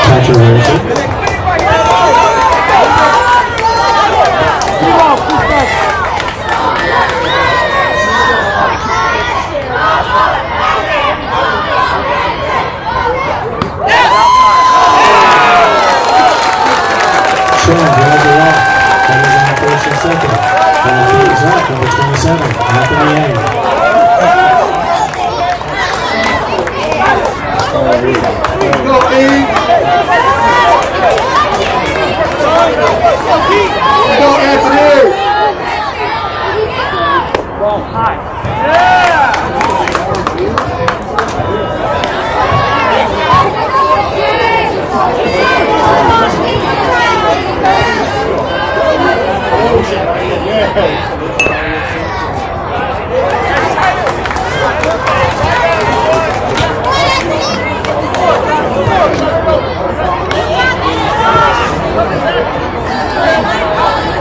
S11: Catcher Ramsey. Sean grabs the rock. Runners on first and second. Penalty is up, number 27, Anthony Yang.
S5: Go, Anthony!
S1: Ball high.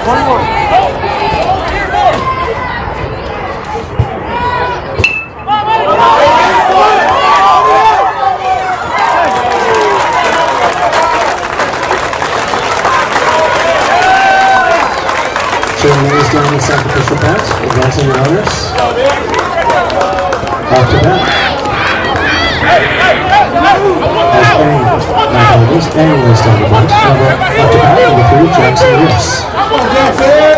S1: One more.
S11: Showing runners down the sacrificial pass, advancing the runners. Off to bat. As Bang, Michael Lewis, Bang was down the bench. Up to bat, number 3, Jackson Lewis.
S5: Go, Jackson!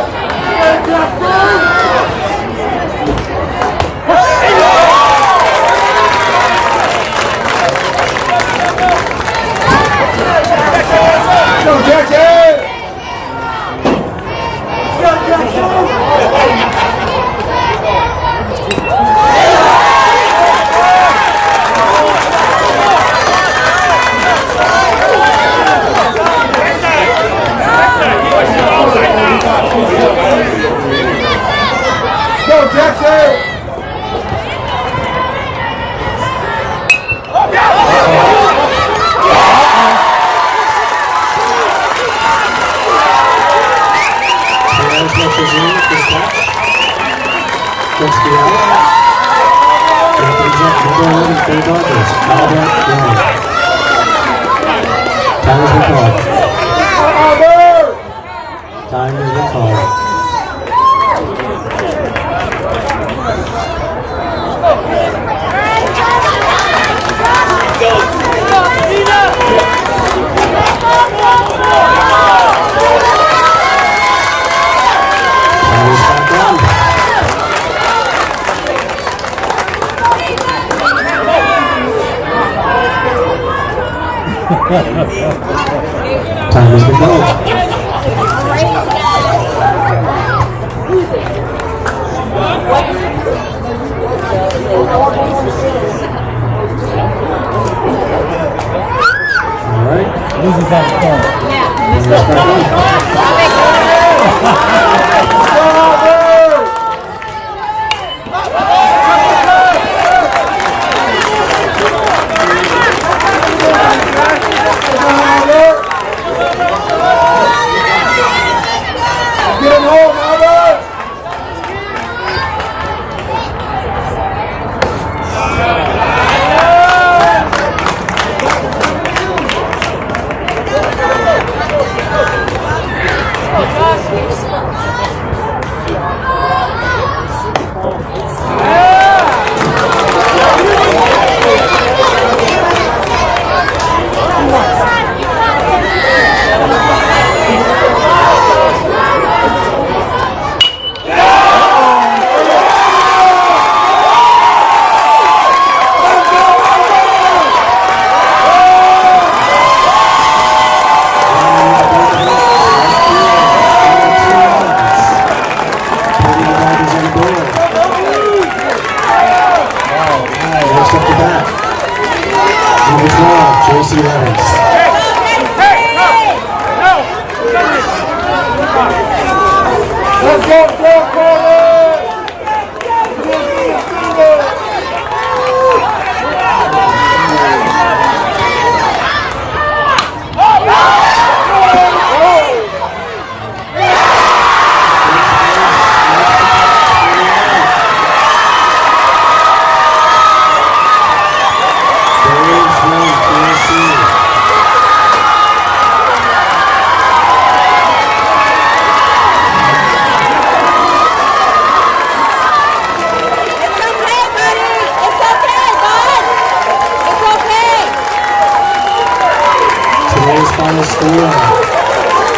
S5: Go, Jackson!
S11: Gets the out. That brings up number 11 for the Dodgers, Albert Brown. Time has been called. Time has been called. Time has begun. All right.
S2: This is how it's done.
S5: Get home, Albert!
S11: Final score,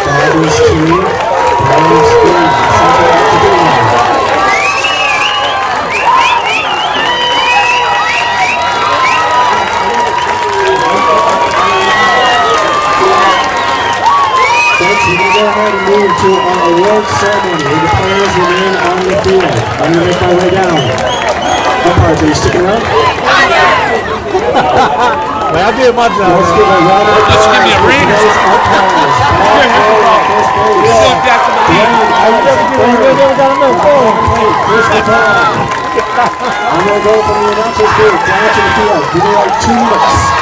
S11: Tigers 2, Braves 3, TOC-Altadena. Folks, we're going to go ahead and move to our award ceremony where the players remain on the field. I'm going to make my way down. Umpires, are you sticking around?
S2: Man, I did my job.
S11: Let's give a round of applause.
S9: Give me a ring.
S11: I'm going to go from the announcer's booth down to the field. Give me like 2 minutes.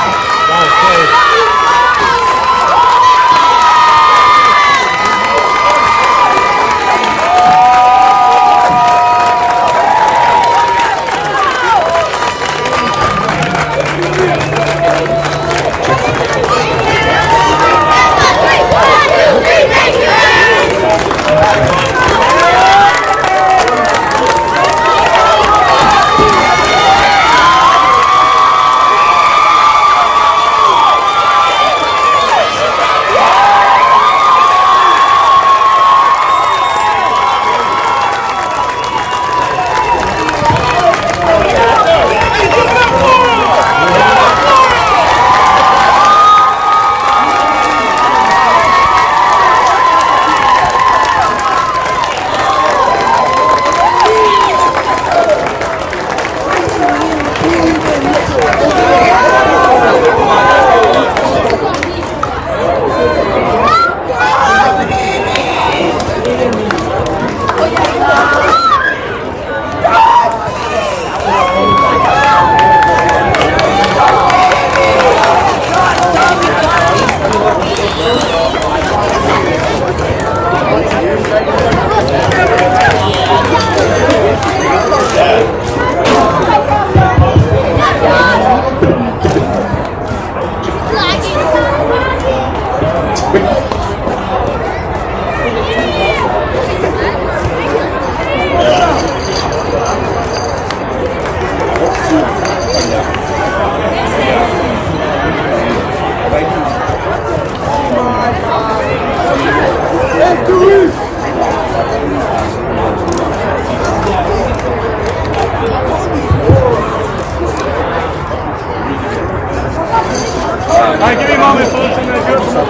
S4: moment, folks. I'm going to do it from up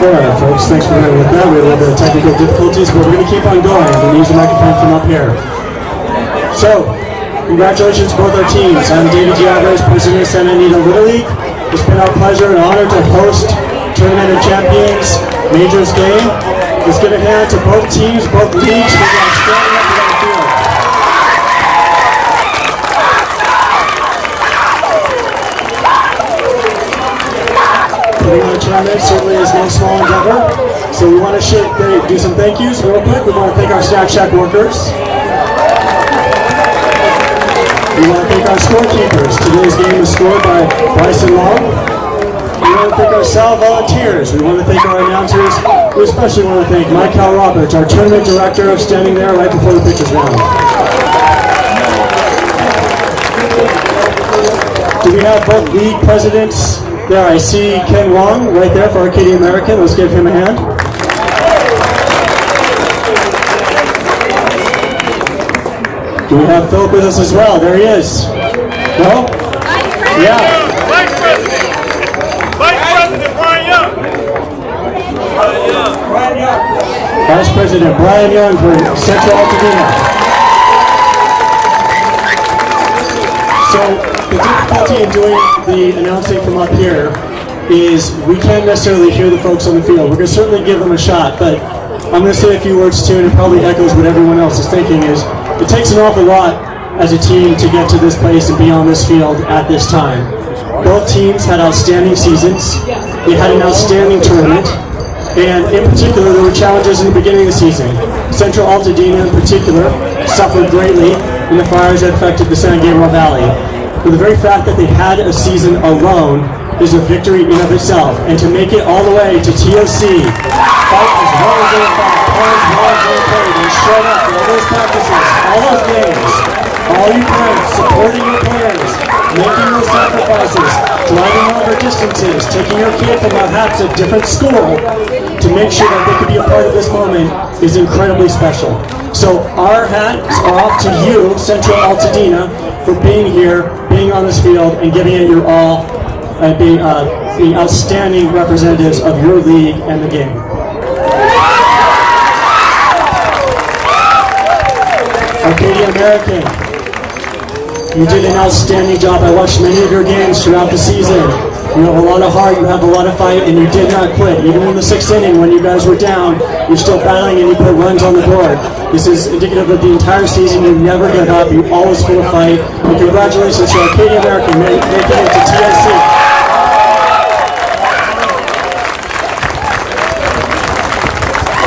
S11: Alright folks, thanks for bearing with that. We had a little bit of technical difficulties, but we're going to keep on going. We're going to use the microphone from up here. So, congratulations to both our teams. I'm David Giavres, President of Santa Anita Little League. It's been our pleasure and honor to host Tournament of Champions Majors game. Let's give a hand to both teams, both leagues, for their outstanding effort on the field. Putting on a tournament certainly is no small endeavor. So we want to do some thank yous real quick. We want to thank our Snack Shack workers. We want to thank our scorekeepers. Today's game was scored by Bryson Long. We want to thank our Sal volunteers. We want to thank our announcers. We especially want to thank Mike Cal Roberts, our tournament director, standing there right before the pitch is round. Do we have both league presidents? There, I see Ken Wong right there for Arcadia American. Let's give him a hand. Do we have Philip with us as well? There he is. No? Yeah.
S4: Vice President Brian Young.
S11: Vice President Brian Young for Central-Altadena. So, the difficulty in doing the announcing from up here is we can't necessarily hear the folks on the field. We're going to certainly give them a shot, but I'm going to say a few words too, and it probably echoes what everyone else is thinking is, it takes an awful lot as a team to get to this place and be on this field at this time. Both teams had outstanding seasons. They had an outstanding tournament. And in particular, there were challenges in the beginning of the season. Central-Altadena in particular suffered greatly in the fires that affected the San Gabriel Valley. But the very fact that they had a season alone is a victory in of itself. And to make it all the way to TOC, fight as hard as they fought, play as hard as they played, and showed up for all those practices, all those games, all you parents supporting your players, making those sacrifices, driving longer distances, taking your kid from perhaps a different school to make sure that they could be a part of this moment is incredibly special. So our hats are off to you, Central-Altadena, for being here, being on this field, and giving it your all, and being outstanding representatives of your league and the game. Arcadia American, you did an outstanding job. I watched many of your games throughout the season. You have a lot of heart, you have a lot of fight, and you did not quit. Even in the 6th inning when you guys were down, you're still battling and you put runs on the board. This is indicative of the entire season. You never get up, you always full of fight. And congratulations to Arcadia American making it to TOC.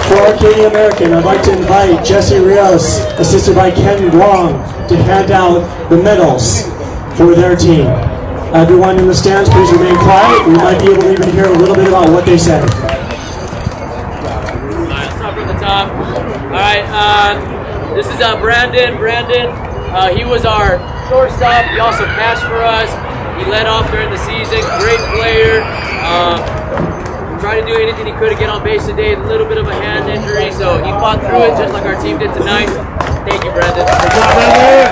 S11: For Arcadia American, I'd like to invite Jesse Rios, assisted by Ken Wong, to hand out the medals for their team. Everyone in the stands, please remain quiet. We might be able to even hear a little bit about what they said.
S6: Alright, let's start from the top. Alright, this is Brandon. He was our shortstop. He also catched for us. He led off during the season. Great player. Tried to do anything he could to get on base today. A little bit of a hand injury, so he fought through it just like our team did tonight. Thank you, Brandon. Good job, Brandon.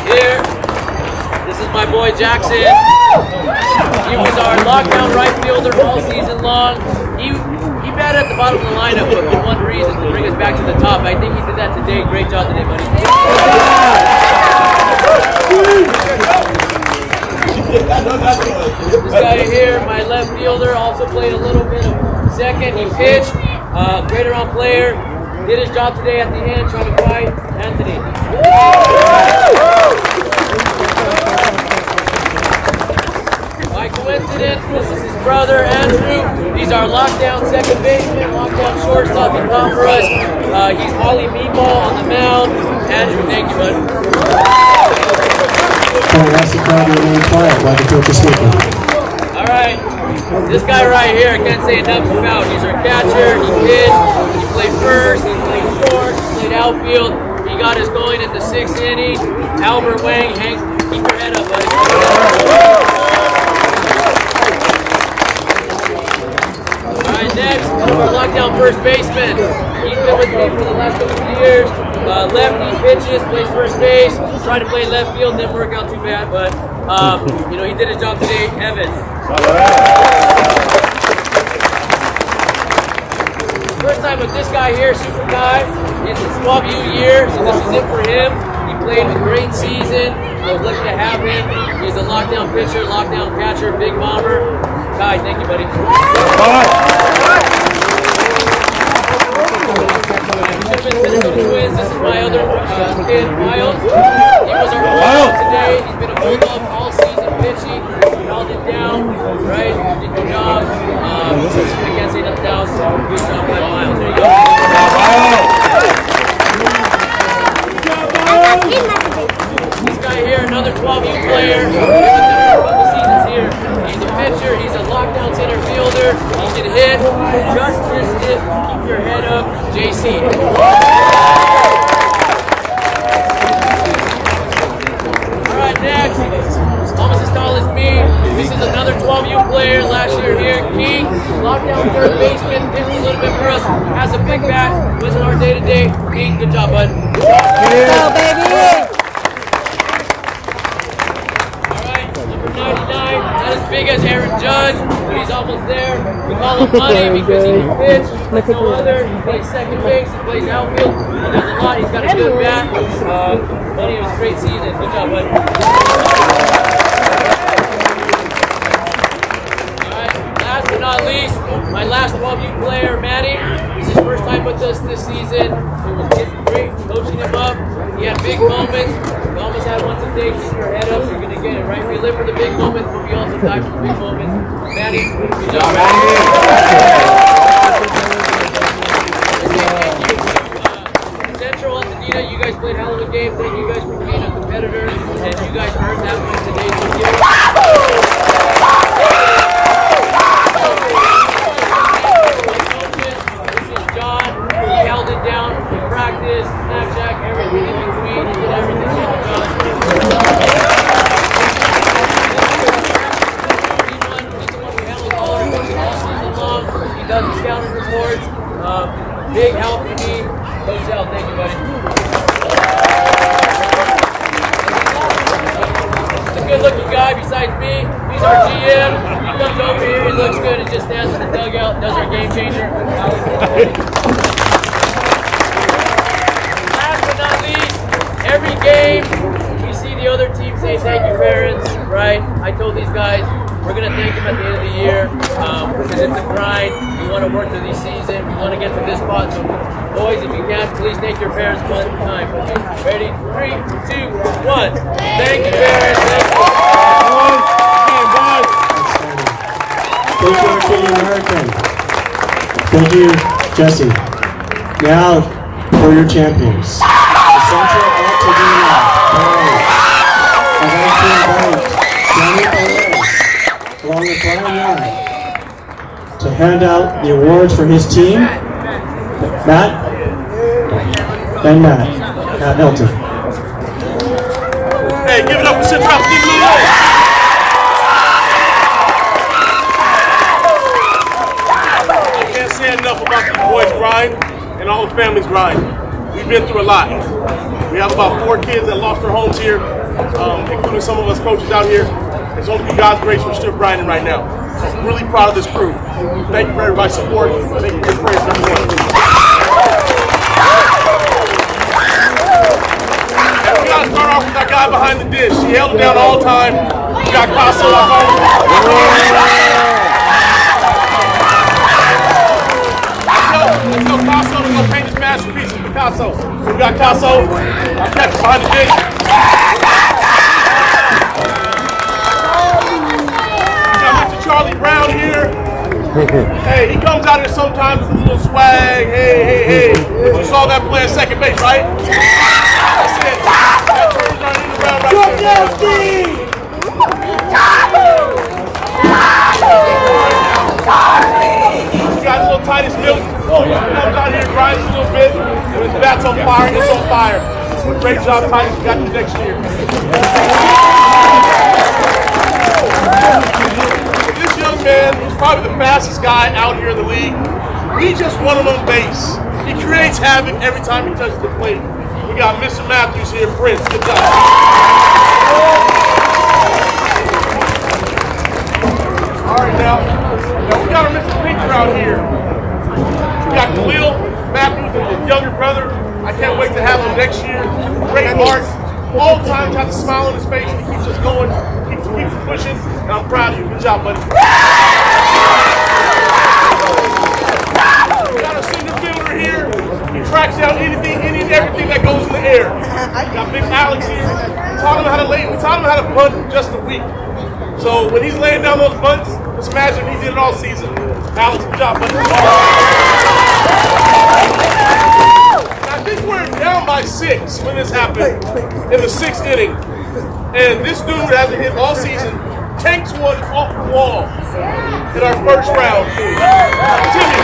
S6: Here, this is my boy Jackson. He was our lockdown right fielder all season long. He batted at the bottom of the lineup, but for one reason, to bring us back to the top. I think he did that today. Great job today, buddy. This guy here, my left fielder, also played a little bit of second. He pitched, great around player. Did his job today at the end, trying to fight Anthony. By coincidence, this is his brother Andrew. He's our lockdown second baseman, lockdown shortstop. He come for us. He's Ollie Meatball on the mound. Andrew, thank you, bud.
S11: Ask the crowd to remain quiet while the coach is speaking.
S6: right. This guy right here, I can't say enough about. He's our catcher. He pitched. He played first. He played short. He played outfield. He got us going in the 6th inning. Albert Wang, Hank, keep your head up, buddy. All right, next, our lockdown first baseman. He's been with me for the last couple of years. Lefty pitches, plays first base. Tried to play left field, didn't work out too bad, but you know, he did his job today. Evan. First time with this guy here, super guy. It's his 12U year, so this is it for him. He played a great season. I was lucky to have him. He's a lockdown pitcher, lockdown catcher, big bomber. Kai, thank you, buddy. Minnesota Twins. This is my other kid, Miles. He was our bulldog today. He's been a bulldog all season pitching. He held it down, right? Did your job. I can't say nothing else. Good job by Miles. There you go. This guy here, another 12U player. He's been there a couple seasons here. He's a pitcher. He's a lockdown center fielder. He can hit. Just missed it. Keep your head up. JC. Alright, next. Almost as tall as me. This is another 12U player last year here. King, lockdown third baseman, pitched a little bit for us. Has a big bat. Wasn't our day to day. King, good job, bud.
S7: Go, baby!
S6: Alright, number 99. Not as big as Aaron Judge, but he's almost there. We call him Money because he can pitch. No other. He plays second base. He plays outfield. He does a lot. He's got a good bat. Money, it was a great season. Good job, bud. Alright, last but not least, my last 12U player, Manny. This is his first time with us this season. It was great coaching him up. He had big moments. We almost had one today. Keep your head up. You're going to get it, right? We live for the big moments, but we also die for the big moments. Manny, good job, Manny. TOC-Altadena, you guys played a hell of a game. Thank you guys for being a competitor, and you guys earned that win today. So give it. This is John. He held it down in practice, Snapchat, everything in between. He did everything he could done. He's the one who handles all our coaches all season long. He does the scouting reports. Big help for me. Coach Al, thank you, buddy. He's a good-looking guy besides me. He's our GM. He comes over here, he looks good, and just stands in the dugout, does our game changer. Last but not least, every game we see the other team say thank you, parents, right? I told these guys we're going to thank them at the end of the year because it's a grind. We want to work through the season. We want to get to this spot. So, boys, if you can, please thank your parents one time. Ready? 3, 2, 1. Thank you, parents. Thank you.
S11: Thank you, Arcadia American. Thank you, Jesse. Now, for your champions. The Central Altadena Boys. I'd like to invite Danny Perez, along with Brian Young, to hand out the awards for his team. Matt Milton.
S4: Hey, give it up for Central Altadena. Enough about these boys' grind and all the families' grind. We've been through a lot. We have about 4 kids that lost their homes here, including some of us coaches out here. It's only through God's grace we're still grinding right now. So I'm really proud of this crew. Thank you for everybody's support. Thank you for your prayers, everyone. And we gotta start off with that guy behind the dish. He held it down all the time. We got Casso up on him. Let's go Casso to go paint his masterpiece with Picasso. We got Casso, our catcher behind the dish. We got Mr. Charlie Brown here. Hey, he comes out here sometimes with a little swag. Hey. You saw that play at second base, right? That's it. That turns right in the round right there. bat's on fire, it's on fire. Great job, Titus. We got you next year. This young man is probably the fastest guy out here in the league. We just want him on base. He creates havoc every time he touches the plate. We got Mr. Matthews here, Prince. Good job. All right, now we got our Mr. Pinker out here. We got Khalil Matthews and his younger brother. I can't wait to have him next year. Great heart. All the time, got a smile on his face. He keeps us going. Keeps us pushing. And I'm proud of you. Good job, buddy. We got a center fielder here. He tracks down anything, any and everything that goes in the air. We got Big Alex here. We taught him how to bunt in just a week. So when he's laying down those bunts, just imagine he did it all season. Alex, good job, buddy. I think we're down by 6 when this happened in the 6th inning. And this dude hasn't hit all season, takes one off the wall in our first round. Continue.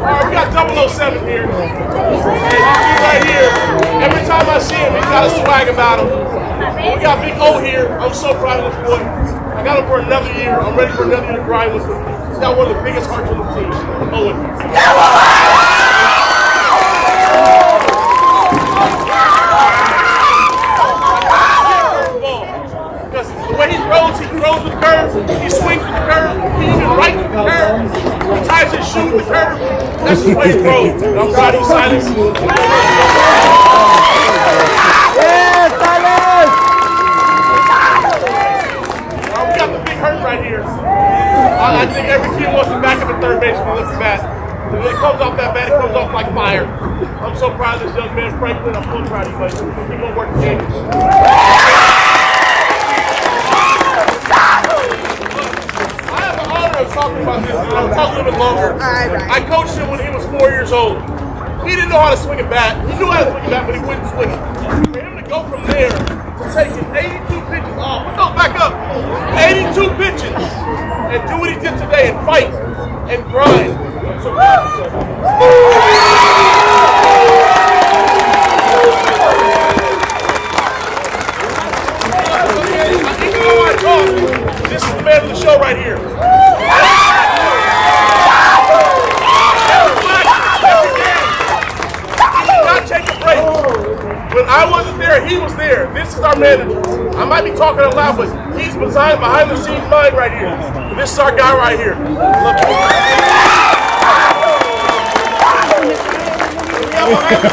S4: All right, we got 007 here. And you right here. Every time I see him, he's got a swag about him. We got Big O here. I'm so proud of this boy. I got him for another year. I'm ready for another year to grind with him. He's got one of the biggest hearts on the team. Owen. Because the way he throws with the curve. He swings with the curve. He even right with the curve. He ties his shoe with the curve. That's the way he throws. And I'm proud of you, Silas. Right here. I think every team wants to back up at third base when he lifts the bat. When it comes off that bat, it comes off like fire. I'm so proud of this young man, Franklin. I'm so proud of you, buddy. We're going to work the game. I have the honor of talking about this, and I'll talk a little bit longer. I coached him when he was 4 years old. He didn't know how to swing a bat. He knew how to swing a bat, but he wouldn't swing it. For him to go from there to taking 82 pitches off, put those back up, 82 pitches, and do what he did today and fight and grind. So I think you know what I talk. This is the man of the show right here. Take a break. When I wasn't there, he was there. This is our manager. I might be talking out loud, but he's behind the scenes mind right here. This is our guy right here. Look.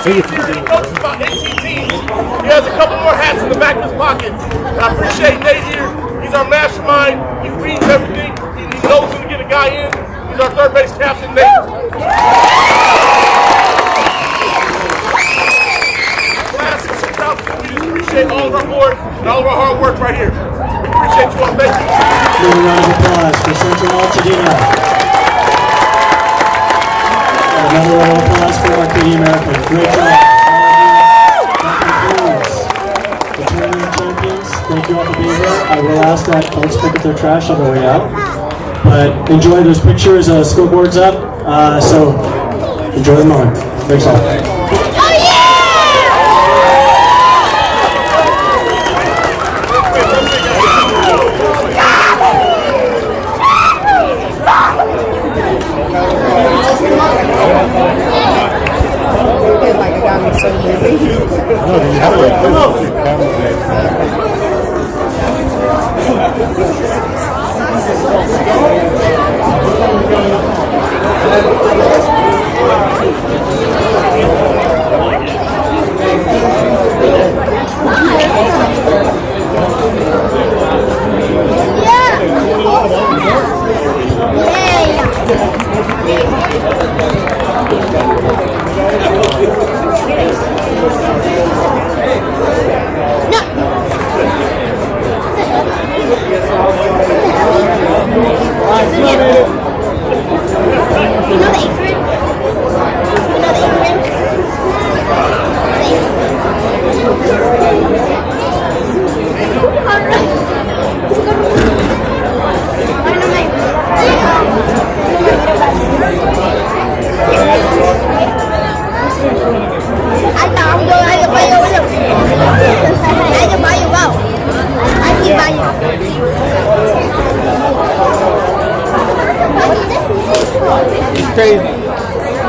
S4: He coaches about 18 teams. He has a couple more hats in the back of his pocket. And I appreciate Nate here. He's our mastermind. He reads everything. He knows when to get a guy in. He's our third base captain, Nate. Appreciate all of our board and all of our hard work right here. We appreciate you all. Thank you.
S11: Give a round of applause for TOC-Altadena. Another round of applause for Arcadia America. Great job. That concludes the tournament champions. Thank you all for being here. I will ask that folks pick up their trash on the way out. But enjoy those pictures, scoreboards up. So enjoy the moment. Thanks all.
S10: No.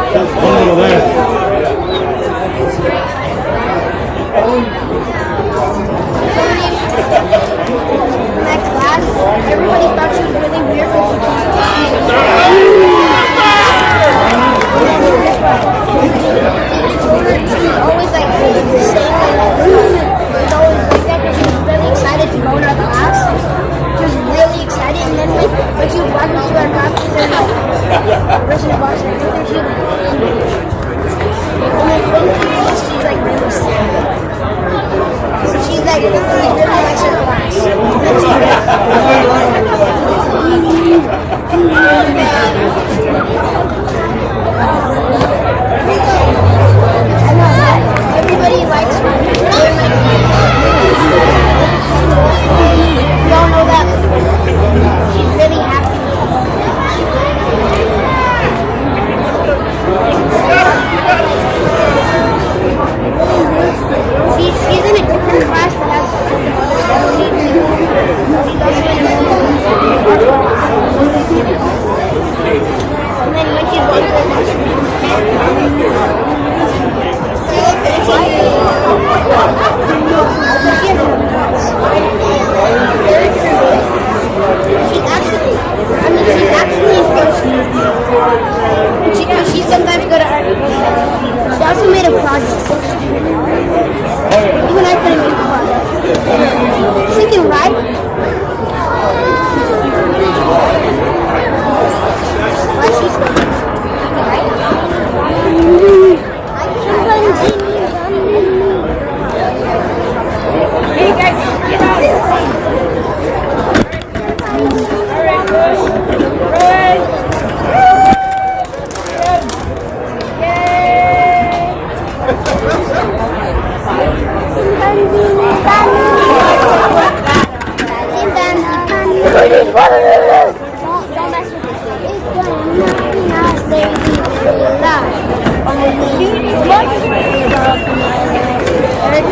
S5: One over there.
S10: My class, everybody thought she was really weird because she was always like saying she was always like that because she was really excited to go in our class. She was really excited, and then like when she was walking through our class, she was like person box and everything. She was she's like really sad. So she's like really likes her class. Everybody likes her. We all know that she's really happy. She's in a different class that has and then when she's going to the next she's actually in first year. She sometimes go to Arcadia. She also made a project. Even I couldn't make a project. She can ride. Why she's hey guys, don't mess with this one. It's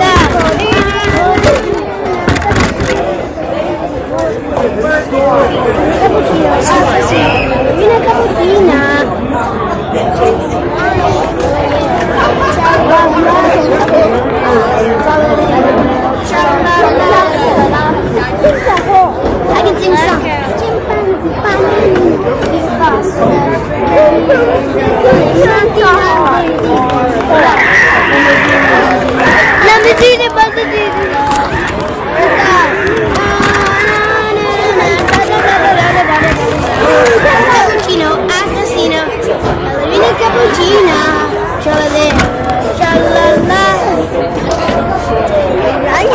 S10: I can sing some. Cappuccino, assassino, ballerina cappuccina, tra-la-la. Right?